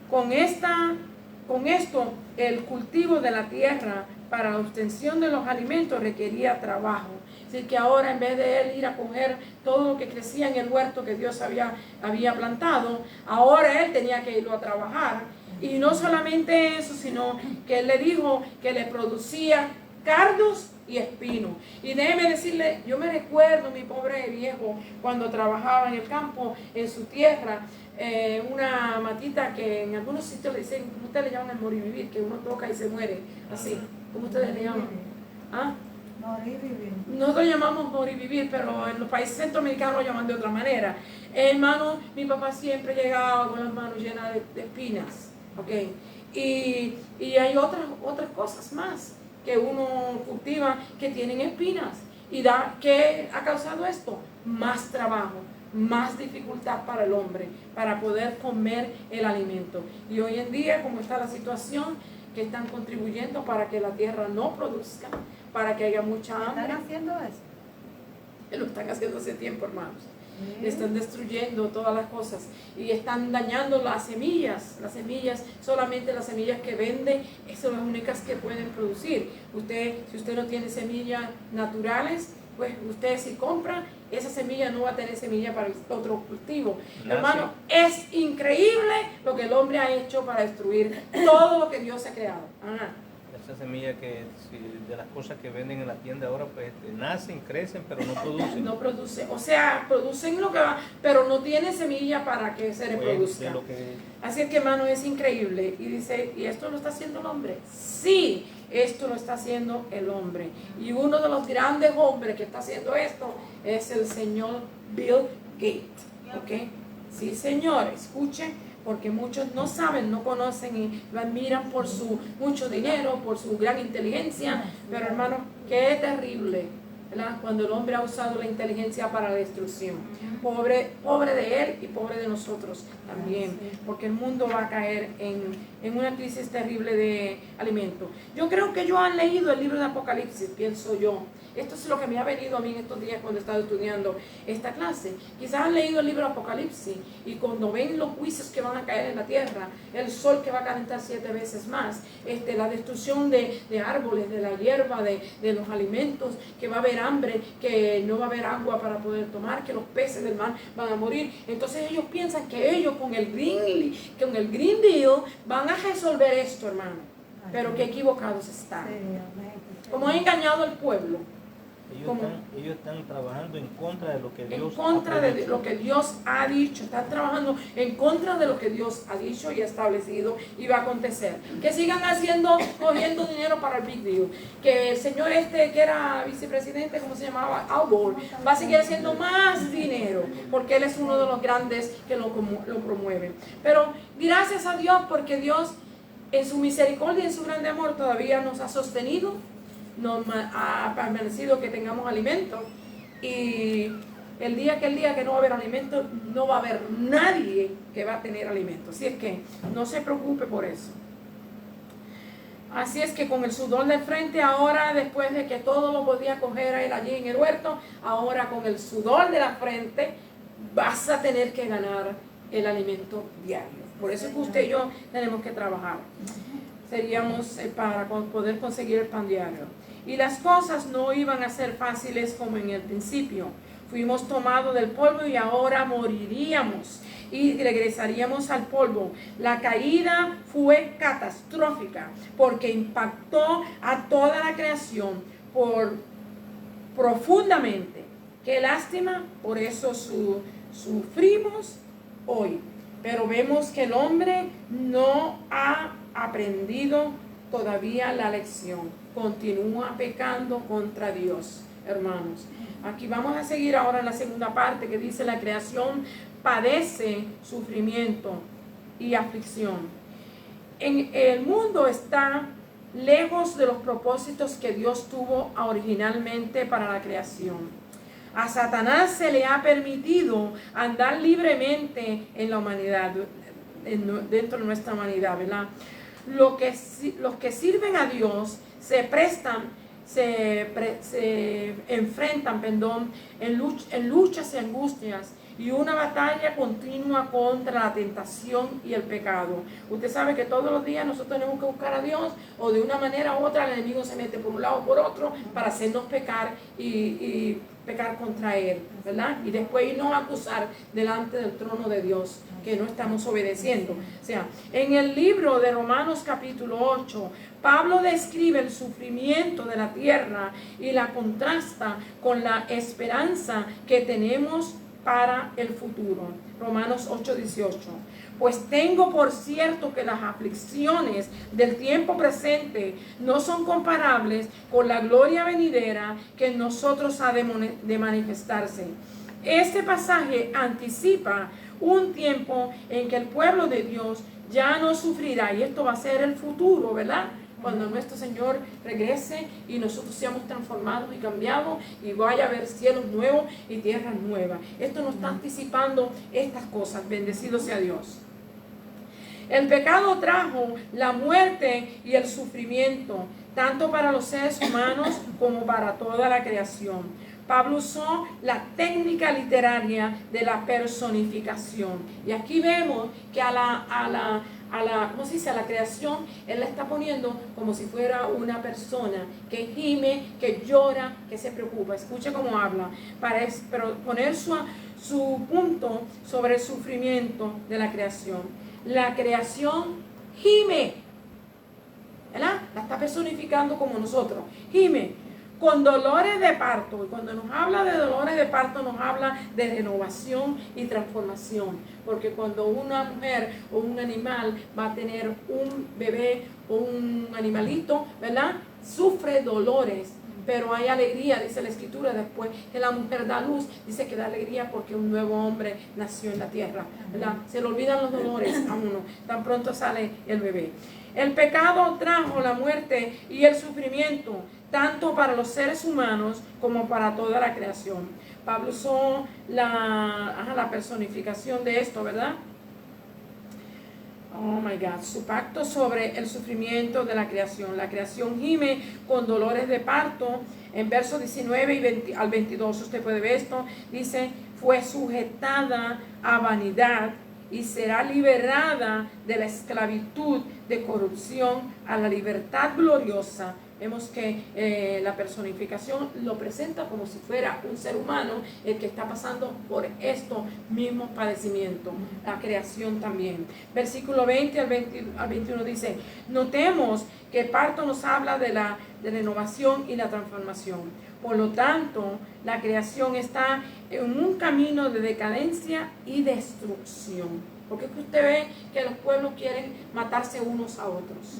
Con esto, el cultivo de la tierra para la obtención de los alimentos requería trabajo. Así que ahora, en vez de él ir a coger todo lo que crecía en el huerto que Dios había plantado, ahora él tenía que irlo a trabajar. Y no solamente eso, sino que él le dijo que le producía cardos y espinos. Y déjeme decirle, yo me recuerdo mi pobre viejo cuando trabajaba en el campo, en su tierra, una matita que en algunos sitios le dicen, ¿cómo ustedes le llaman el morivivir? Que uno toca y se muere, así. ¿Cómo ustedes le llaman? ¿Ah? Morivivir. Nosotros llamamos morivivir, pero en los países centroamericanos lo llaman de otra manera. Hermano, mi papá siempre llegaba con las manos llenas de espinas, ¿ok? Y hay otras cosas más que uno cultiva que tienen espinas. ¿Y qué ha causado esto? Más trabajo, más dificultad para el hombre, para poder comer el alimento. Y hoy en día, como está la situación, que están contribuyendo para que la tierra no produzca, para que haya mucha hambre. ¿Están haciendo eso? Lo están haciendo hace tiempo, hermanos. Sí. Están destruyendo todas las cosas y están dañando las semillas, solamente las semillas que venden son las únicas que pueden producir. Si usted no tiene semillas naturales, pues usted si compra, esa semilla no va a tener semilla para el otro cultivo. Gracias. Hermano, es increíble lo que el hombre ha hecho para destruir todo lo que Dios ha creado. Ajá. Esa semilla de las cosas que venden en la tienda ahora, pues nacen, crecen, pero no producen. No produce, o sea, producen lo que va, pero no tiene semilla para que se reproduzca. Así es que, hermano, es increíble. Y dice, ¿y esto lo está haciendo el hombre? Sí, esto lo está haciendo el hombre. Y uno de los grandes hombres que está haciendo esto es el señor Bill Gates. ¿Ok? Sí, señor, escuchen. Porque muchos no saben, no conocen y lo admiran por su mucho dinero, por su gran inteligencia. Pero hermano, qué terrible, ¿verdad? Cuando el hombre ha usado la inteligencia para la destrucción. Pobre de él y pobre de nosotros también. Porque el mundo va a caer en una crisis terrible de alimento. Yo creo que ellos han leído el libro de Apocalipsis, pienso yo. Esto es lo que me ha venido a mí en estos días cuando he estado estudiando esta clase. Quizás han leído el libro de Apocalipsis y cuando ven los juicios que van a caer en la tierra, el sol que va a calentar 7 veces más, la destrucción de árboles, de la hierba, de los alimentos, que va a haber hambre, que no va a haber agua para poder tomar, que los peces del mar van a morir. Entonces ellos piensan que ellos con el Green Deal van a resolver esto, hermano. Pero qué equivocados están. Como han engañado al pueblo. Ellos están trabajando en contra de lo que Dios en contra de lo que Dios ha dicho, están trabajando en contra de lo que Dios ha dicho y ha establecido y va a acontecer. Que sigan cogiendo dinero para el Big Deal. Que el señor que era vicepresidente, ¿cómo se llamaba? Al Gore, va a seguir haciendo más dinero porque él es uno de los grandes que lo promueven. Pero gracias a Dios, porque Dios en su misericordia y en su grande amor todavía nos ha sostenido, nos ha permanecido que tengamos alimento. Y el día que no va a haber alimento, no va a haber nadie que va a tener alimento. Así es que no se preocupe por eso. Así es que con el sudor de frente ahora, después de que todo lo podía coger a él allí en el huerto, ahora con el sudor de la frente vas a tener que ganar el alimento diario. Por eso es que usted y yo tenemos que trabajar. Seríamos para poder conseguir el pan diario. Y las cosas no iban a ser fáciles como en el principio. Fuimos tomados del polvo y ahora moriríamos y regresaríamos al polvo. La caída fue catastrófica porque impactó a toda la creación profundamente. Qué lástima, por eso sufrimos hoy. Pero vemos que el hombre no ha aprendido todavía la lección. Continúa pecando contra Dios, hermanos. Aquí vamos a seguir ahora en la segunda parte que dice: la creación padece sufrimiento y aflicción. El mundo está lejos de los propósitos que Dios tuvo originalmente para la creación. A Satanás se le ha permitido andar libremente en la humanidad, dentro de nuestra humanidad, ¿verdad? Los que sirven a Dios se enfrentan en luchas y angustias y una batalla continua contra la tentación y el pecado. Usted sabe que todos los días nosotros tenemos que buscar a Dios, o de una manera u otra el enemigo se mete por un lado o por otro para hacernos pecar y pecar contra Él, ¿verdad? Y después irnos a acusar delante del trono de Dios que no estamos obedeciendo. O sea, en el libro de Romanos capítulo 8, Pablo describe el sufrimiento de la tierra y la contrasta con la esperanza que tenemos para el futuro. Romanos 8:18. Pues tengo por cierto que las aflicciones del tiempo presente no son comparables con la gloria venidera que en nosotros ha de manifestarse. Este pasaje anticipa un tiempo en que el pueblo de Dios ya no sufrirá, y esto va a ser el futuro, ¿verdad? Cuando nuestro Señor regrese y nosotros seamos transformados y cambiados y vaya a haber cielos nuevos y tierras nuevas. Esto nos está anticipando estas cosas. Bendecido sea Dios. El pecado trajo la muerte y el sufrimiento, tanto para los seres humanos como para toda la creación. Pablo usó la técnica literaria de la personificación. Y aquí vemos que a la creación, él la está poniendo como si fuera una persona que gime, que llora, que se preocupa. Escuche cómo habla, para poner su punto sobre el sufrimiento de la creación. La creación gime, ¿verdad? La está personificando como nosotros. Gime con dolores de parto. Y cuando nos habla de dolores de parto, nos habla de renovación y transformación. Porque cuando una mujer o un animal va a tener un bebé o un animalito, ¿verdad? Sufre dolores. Pero hay alegría, dice la Escritura, después que la mujer da luz, dice que da alegría porque un nuevo hombre nació en la tierra, ¿verdad? Se le olvidan los dolores a uno, tan pronto sale el bebé. El pecado trajo la muerte y el sufrimiento, tanto para los seres humanos como para toda la creación. Pablo usó la personificación de esto, ¿verdad? Oh my God, su pacto sobre el sufrimiento de la creación. La creación gime con dolores de parto. En versos 19 al 22, usted puede ver esto. Dice: fue sujetada a vanidad y será liberada de la esclavitud de corrupción a la libertad gloriosa. Vemos que la personificación lo presenta como si fuera un ser humano el que está pasando por estos mismos padecimientos. La creación también. Versículo 20 al 21 dice: notemos que el parto nos habla de la renovación y la transformación. Por lo tanto, la creación está en un camino de decadencia y destrucción. Porque es que usted ve que los pueblos quieren matarse unos a otros.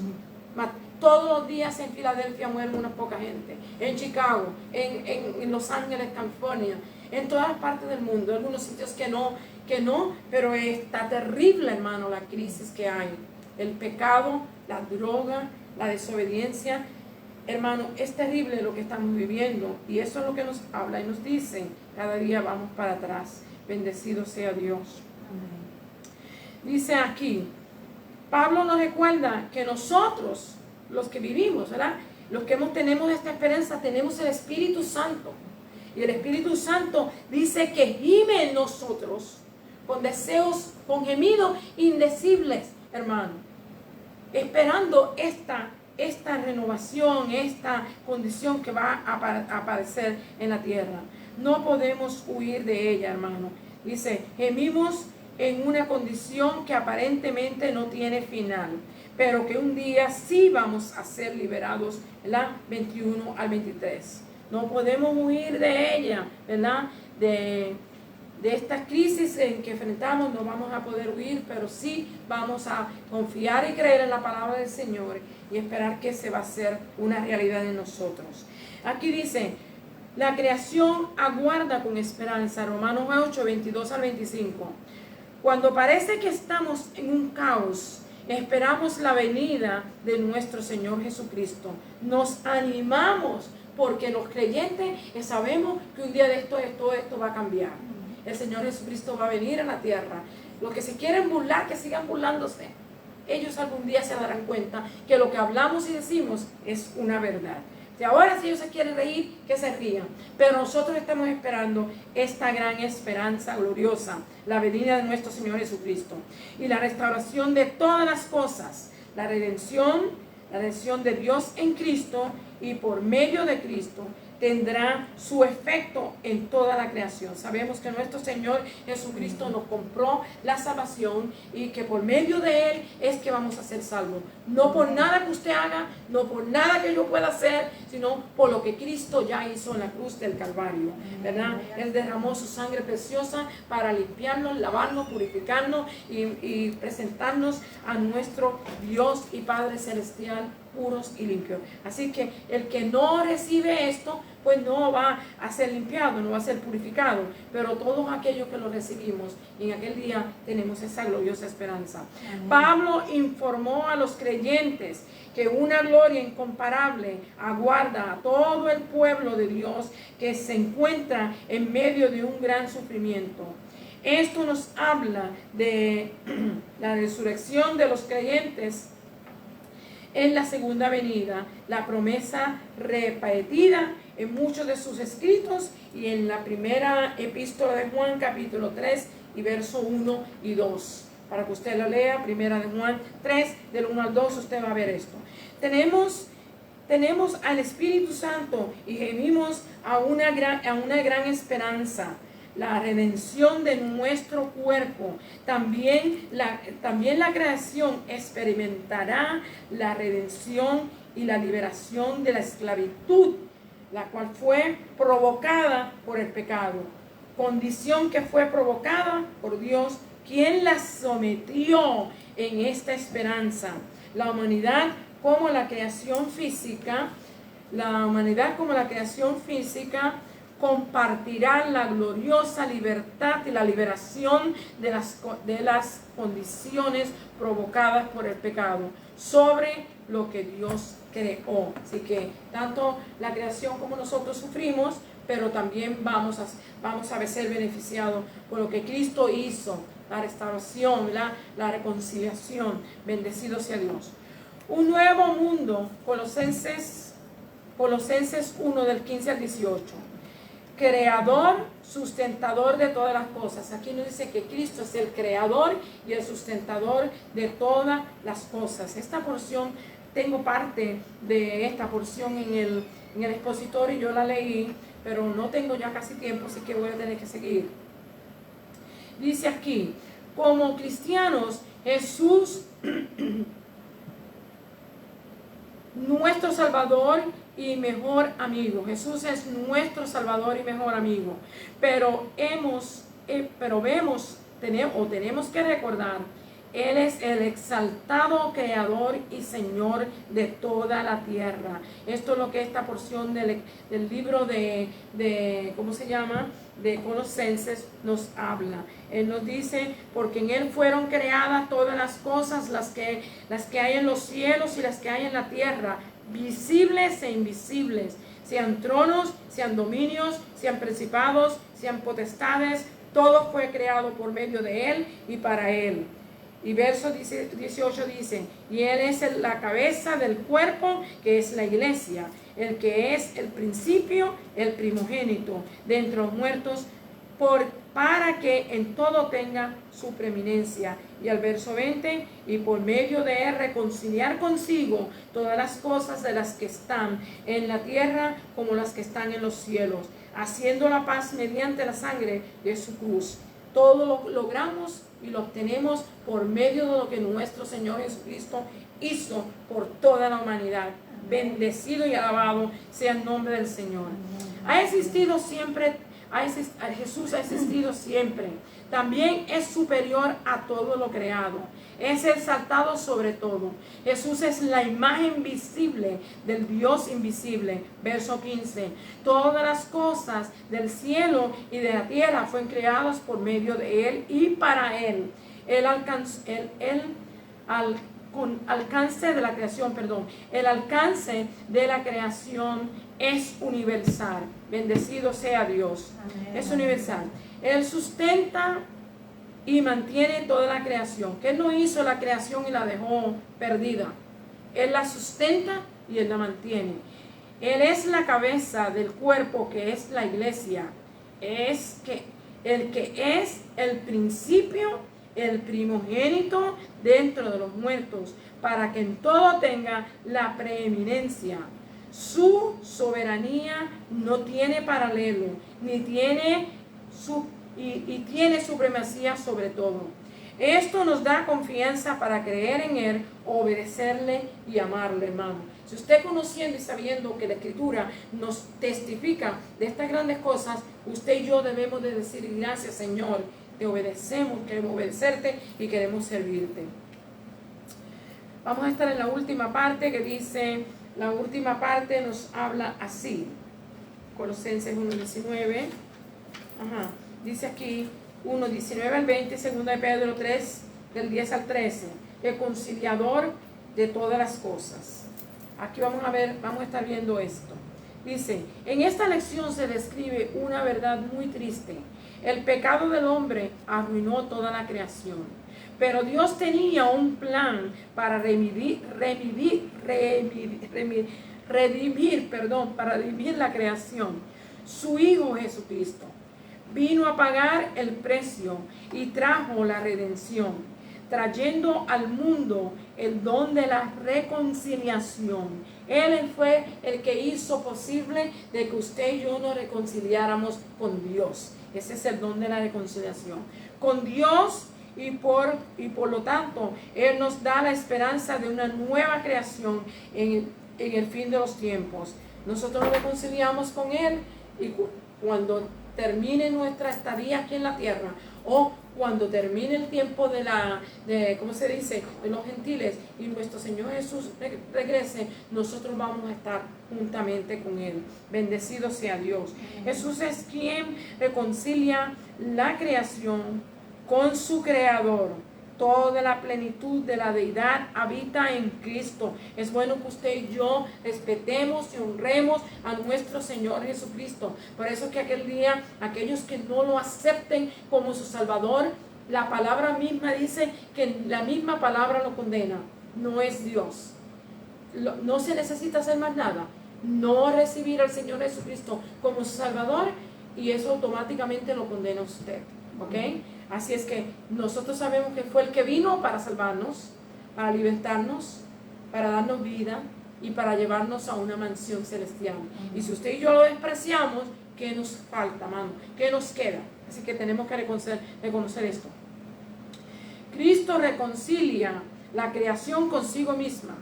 Todos los días en Filadelfia mueren una poca gente, en Chicago, en Los Ángeles, California, en todas partes del mundo, en algunos sitios que no, pero está terrible, hermano, la crisis que hay. El pecado, la droga, la desobediencia, hermano, es terrible lo que estamos viviendo, y eso es lo que nos habla y nos dice: cada día vamos para atrás. Bendecido sea Dios. Dice aquí, Pablo nos recuerda que nosotros, los que vivimos, ¿verdad? Los que tenemos esta esperanza, tenemos el Espíritu Santo. Y el Espíritu Santo dice que gime en nosotros con deseos, con gemidos indecibles, hermano, esperando esta renovación, esta condición que va a aparecer en la tierra. No podemos huir de ella, hermano. Dice, gemimos en una condición que aparentemente no tiene final, pero que un día sí vamos a ser liberados, ¿verdad? 21 al 23. No podemos huir de ella, ¿verdad? De esta crisis en que enfrentamos no vamos a poder huir, pero sí vamos a confiar y creer en la palabra del Señor y esperar que se va a hacer una realidad en nosotros. Aquí dice, la creación aguarda con esperanza, Romanos 8, 22 al 25. Cuando parece que estamos en un caos, esperamos la venida de nuestro Señor Jesucristo. Nos animamos porque los creyentes sabemos que un día de esto va a cambiar. El Señor Jesucristo va a venir a la tierra. Los que se quieren burlar, que sigan burlándose. Ellos algún día se darán cuenta que lo que hablamos y decimos es una verdad. Y ahora si ellos se quieren reír, que se rían. Pero nosotros estamos esperando esta gran esperanza gloriosa, la venida de nuestro Señor Jesucristo. Y la restauración de todas las cosas. La redención de Dios en Cristo y por medio de Cristo tendrá su efecto en toda la creación. Sabemos que nuestro Señor Jesucristo nos compró la salvación y que por medio de Él es que vamos a ser salvos. No por nada que usted haga, no por nada que yo pueda hacer, sino por lo que Cristo ya hizo en la cruz del Calvario, ¿verdad? Él derramó su sangre preciosa para limpiarnos, lavarnos, purificarnos y presentarnos a nuestro Dios y Padre Celestial puros y limpios. Así que el que no recibe esto, pues no va a ser limpiado, no va a ser purificado, pero todos aquellos que lo recibimos, y en aquel día tenemos esa gloriosa esperanza. Amén. Pablo informó a los creyentes que una gloria incomparable aguarda a todo el pueblo de Dios que se encuentra en medio de un gran sufrimiento. Esto nos habla de la resurrección de los creyentes en la segunda venida, la promesa repetida en muchos de sus escritos y en la primera epístola de Juan, capítulo 3 y verso 1 y 2. Para que usted lo lea, primera de Juan 3, del 1 al 2, usted va a ver esto. Tenemos al Espíritu Santo y gemimos a una gran esperanza. La redención de nuestro cuerpo. También la creación experimentará la redención y la liberación de la esclavitud, la cual fue provocada por el pecado. Condición que fue provocada por Dios, quien la sometió en esta esperanza. La humanidad como la creación física, compartirán la gloriosa libertad y la liberación de las condiciones provocadas por el pecado sobre lo que Dios creó. Así que tanto la creación como nosotros sufrimos, pero también vamos a ser beneficiados por lo que Cristo hizo, la restauración, la reconciliación. Bendecido sea Dios. Un nuevo mundo, Colosenses 1 del 15 al 18. Creador, sustentador de todas las cosas. Aquí nos dice que Cristo es el creador y el sustentador de todas las cosas. Esta porción, tengo parte de esta porción en el expositor y yo la leí, pero no tengo ya casi tiempo, así que voy a tener que seguir. Dice aquí, como cristianos, Jesús, nuestro Salvador y mejor amigo. Jesús es nuestro Salvador y mejor amigo. Pero tenemos que recordar, Él es el exaltado Creador y Señor de toda la tierra. Esto es lo que esta porción del libro de ¿cómo se llama?, de Colosenses nos habla. Él nos dice, porque en Él fueron creadas todas las cosas, las que hay en los cielos y las que hay en la tierra, visibles e invisibles, sean tronos, sean dominios, sean principados, sean potestades, todo fue creado por medio de Él y para Él. Y verso 18 dice, y Él es la cabeza del cuerpo, que es la iglesia, el que es el principio, el primogénito de entre los muertos, para que en todo tenga su preeminencia. Y al verso 20, y por medio de él reconciliar consigo todas las cosas de las que están en la tierra como las que están en los cielos, haciendo la paz mediante la sangre de su cruz. Todo lo logramos y lo obtenemos por medio de lo que nuestro Señor Jesucristo hizo por toda la humanidad. Bendecido y alabado sea el nombre del Señor. Ha existido siempre, Jesús ha existido siempre. También es superior a todo lo creado. Es exaltado sobre todo. Jesús es la imagen visible del Dios invisible. Verso 15. Todas las cosas del cielo y de la tierra fueron creadas por medio de Él y para Él. El alcance de la creación, el alcance de la creación es universal. Bendecido sea Dios. Amén. Es universal. Él sustenta y mantiene toda la creación. Que Él no hizo la creación y la dejó perdida. Él la sustenta y Él la mantiene. Él es la cabeza del cuerpo que es la iglesia. El que es el principio, el primogénito dentro de los muertos, para que en todo tenga la preeminencia. Su soberanía no tiene paralelo, ni tiene tiene supremacía sobre todo. Esto nos da confianza para creer en Él, obedecerle y amarle, hermano. Si usted conociendo y sabiendo que la Escritura nos testifica de estas grandes cosas, usted y yo debemos de decir: gracias, Señor, te obedecemos, queremos obedecerte y queremos servirte. Vamos a estar en la última parte que dice, la última parte nos habla así. Colosenses 1:19. Dice aquí 1:19 al 20, 2 de Pedro 3, del 10 al 13. El conciliador de todas las cosas. Aquí vamos a estar viendo esto. Dice, en esta lección se describe una verdad muy triste. El pecado del hombre arruinó toda la creación. Pero Dios tenía un plan para redimir la creación. Su Hijo Jesucristo vino a pagar el precio y trajo la redención, trayendo al mundo el don de la reconciliación. Él fue el que hizo posible de que usted y yo nos reconciliáramos con Dios. Ese es el don de la reconciliación con Dios, y por lo tanto Él nos da la esperanza de una nueva creación en el fin de los tiempos. Nosotros nos reconciliamos con Él, y cuando termine nuestra estadía aquí en la tierra, o cuando termine el tiempo de los gentiles y nuestro Señor Jesús regrese, nosotros vamos a estar juntamente con Él. Bendecido sea Dios. Jesús es quien reconcilia la creación con su Creador. Toda la plenitud de la deidad habita en Cristo. Es bueno que usted y yo respetemos y honremos a nuestro Señor Jesucristo. Por eso que aquel día, aquellos que no lo acepten como su Salvador, la palabra misma dice que la misma palabra lo condena. No es Dios. No se necesita hacer más nada. No recibir al Señor Jesucristo como su Salvador, y eso automáticamente lo condena a usted. ¿Ok? Así es que nosotros sabemos que fue el que vino para salvarnos, para libertarnos, para darnos vida y para llevarnos a una mansión celestial. Y si usted y yo lo despreciamos, ¿qué nos falta, mano? ¿Qué nos queda? Así que tenemos que reconocer esto. Cristo reconcilia la creación consigo misma,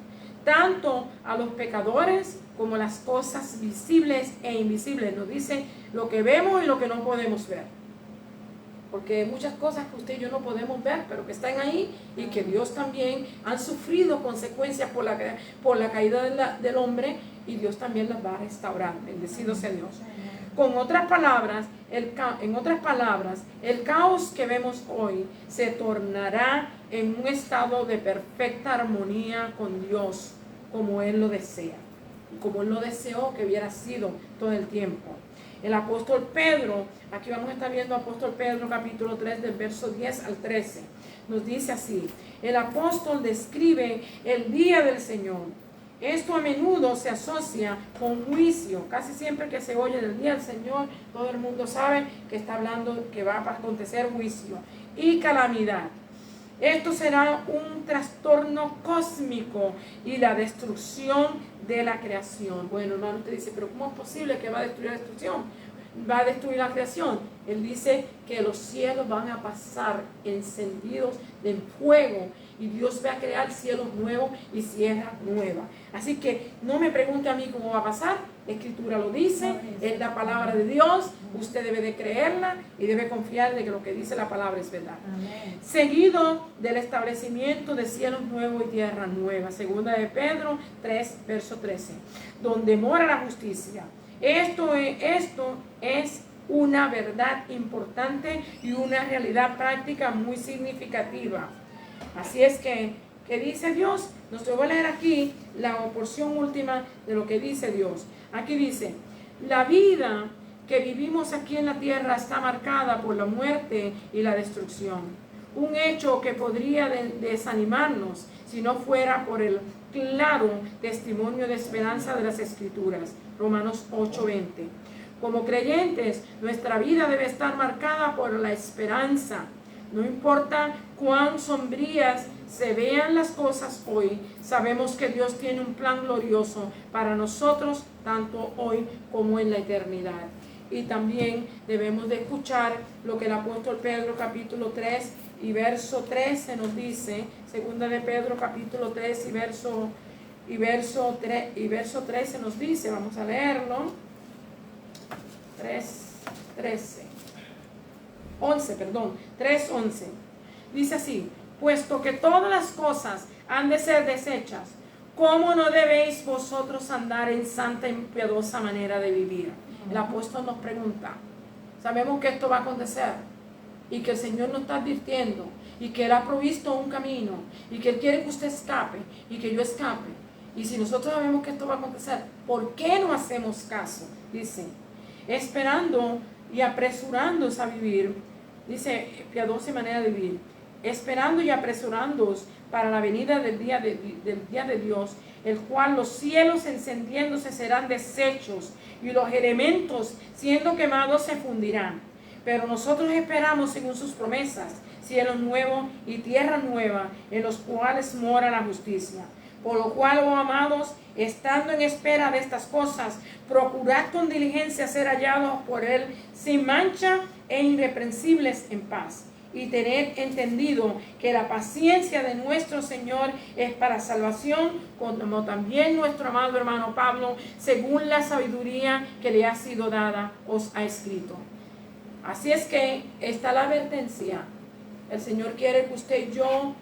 tanto a los pecadores como las cosas visibles e invisibles. Nos dice lo que vemos y lo que no podemos ver. Porque hay muchas cosas que usted y yo no podemos ver, pero que están ahí, y que Dios también han sufrido consecuencias por la caída del hombre, y Dios también las va a restaurar. Bendecido sea Dios. En otras palabras, el caos que vemos hoy se tornará en un estado de perfecta armonía con Dios, como Él lo desea, como Él lo deseó que hubiera sido todo el tiempo. El apóstol Pedro, aquí vamos a estar viendo apóstol Pedro capítulo 3 del verso 10 al 13. Nos dice así: el apóstol describe el día del Señor. Esto a menudo se asocia con juicio. Casi siempre que se oye del día del Señor, todo el mundo sabe que está hablando que va a acontecer juicio y calamidad. Esto será un trastorno cósmico y la destrucción de la creación. Bueno, hermano, usted dice, pero ¿cómo es posible que va a destruir la destrucción? Va a destruir la creación. Él dice que los cielos van a pasar encendidos de fuego y Dios va a crear cielos nuevos y tierra nueva. Así que no me pregunte a mí cómo va a pasar. La Escritura lo dice, es la palabra de Dios. Usted debe de creerla y debe confiar de que lo que dice la palabra es verdad. Amén. Seguido del establecimiento de cielos nuevos y tierra nueva. Segunda de Pedro 3, verso 13. Donde mora la justicia. Esto es una verdad importante y una realidad práctica muy significativa. Así es que, ¿qué dice Dios? Nos voy a leer aquí la porción última de lo que dice Dios. Aquí dice, la vida que vivimos aquí en la tierra está marcada por la muerte y la destrucción. Un hecho que podría desanimarnos si no fuera por el claro testimonio de esperanza de las Escrituras. Romanos 8:20. Como creyentes, nuestra vida debe estar marcada por la esperanza. No importa cuán sombrías se vean las cosas hoy, sabemos que Dios tiene un plan glorioso para nosotros, tanto hoy como en la eternidad. Y también debemos de escuchar lo que el apóstol Pedro capítulo 3 y verso 13 nos dice. Segunda de Pedro capítulo 3 y verso 13 nos dice, vamos a leerlo. 3:11. Dice así, puesto que todas las cosas han de ser deshechas, ¿cómo no debéis vosotros andar en santa y piadosa manera de vivir? El apóstol nos pregunta, sabemos que esto va a acontecer y que el Señor nos está advirtiendo y que Él ha provisto un camino y que Él quiere que usted escape y que yo escape. Y si nosotros sabemos que esto va a acontecer, ¿por qué no hacemos caso? Dice, esperando y apresurándoos a vivir, dice, piadosa manera de vivir, esperando y apresurándoos para la venida del día de Dios, el cual los cielos encendiéndose serán deshechos y los elementos siendo quemados se fundirán. Pero nosotros esperamos según sus promesas, cielos nuevos y tierra nueva, en los cuales mora la justicia. Por lo cual, oh amados, estando en espera de estas cosas, procurad con diligencia ser hallados por Él sin mancha e irreprensibles en paz. Y tened entendido que la paciencia de nuestro Señor es para salvación, como también nuestro amado hermano Pablo, según la sabiduría que le ha sido dada, os ha escrito. Así es que está la advertencia. El Señor quiere que usted y yo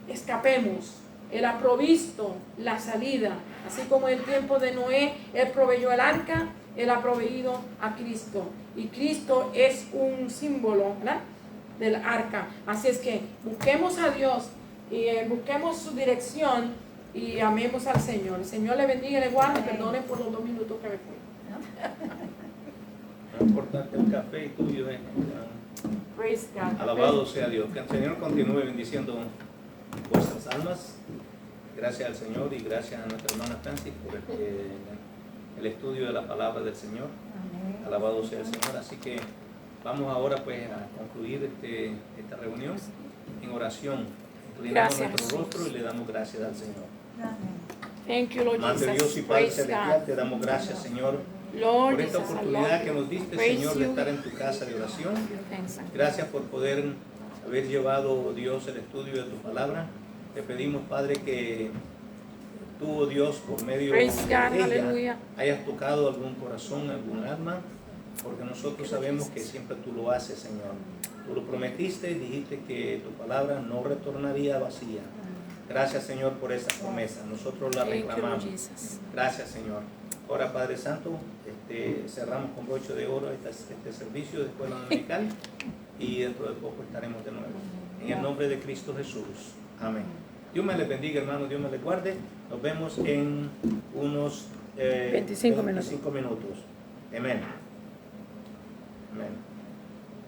escapemos. Él ha provisto la salida, así como en el tiempo de Noé, Él proveyó el arca, Él ha proveído a Cristo. Y Cristo es un símbolo, ¿verdad?, del arca. Así es que busquemos a Dios y busquemos su dirección y amemos al Señor. El Señor le bendiga y le guarde. Perdone por los 2 minutos que me fui. No importante el café y tuyo, Praise God. Alabado sea Dios. Que el Señor continúe bendiciendo vuestras almas. Gracias al Señor y gracias a nuestra hermana Francis por el estudio de la palabra del Señor. Amén. Alabado sea el Señor. Así que vamos ahora pues a concluir esta reunión en oración. Inclinamos Gracias, nuestro Jesús. rostro y le damos gracias al Señor. Amén. Thank you, Lord Amante Dios Jesus. y Padre Praise Celestial, God. te damos gracias, Señor, Lord por esta Jesus, I oportunidad love que you. nos diste, Praise Señor, de you. estar en tu casa de oración. Thanks, God. Gracias por poder haber llevado, Dios, el estudio de tu palabra. Te pedimos, Padre, que tú, oh Dios, por medio de Praise God, ella, aleluya. hayas tocado algún corazón, algún alma, porque nosotros sabemos que siempre tú lo haces, Señor. Tú lo prometiste y dijiste que tu palabra no retornaría vacía. Gracias, Señor, por esa promesa. Nosotros la Thank you, Lord reclamamos. Jesus. Gracias, Señor. Ahora, Padre Santo, cerramos con broche de oro este servicio de escuela dominical y dentro de poco estaremos de nuevo. En el nombre de Cristo Jesús. Amén. Dios me les bendiga, hermanos. Dios me les guarde. Nos vemos en unos 25 minutos. Amén. Amén.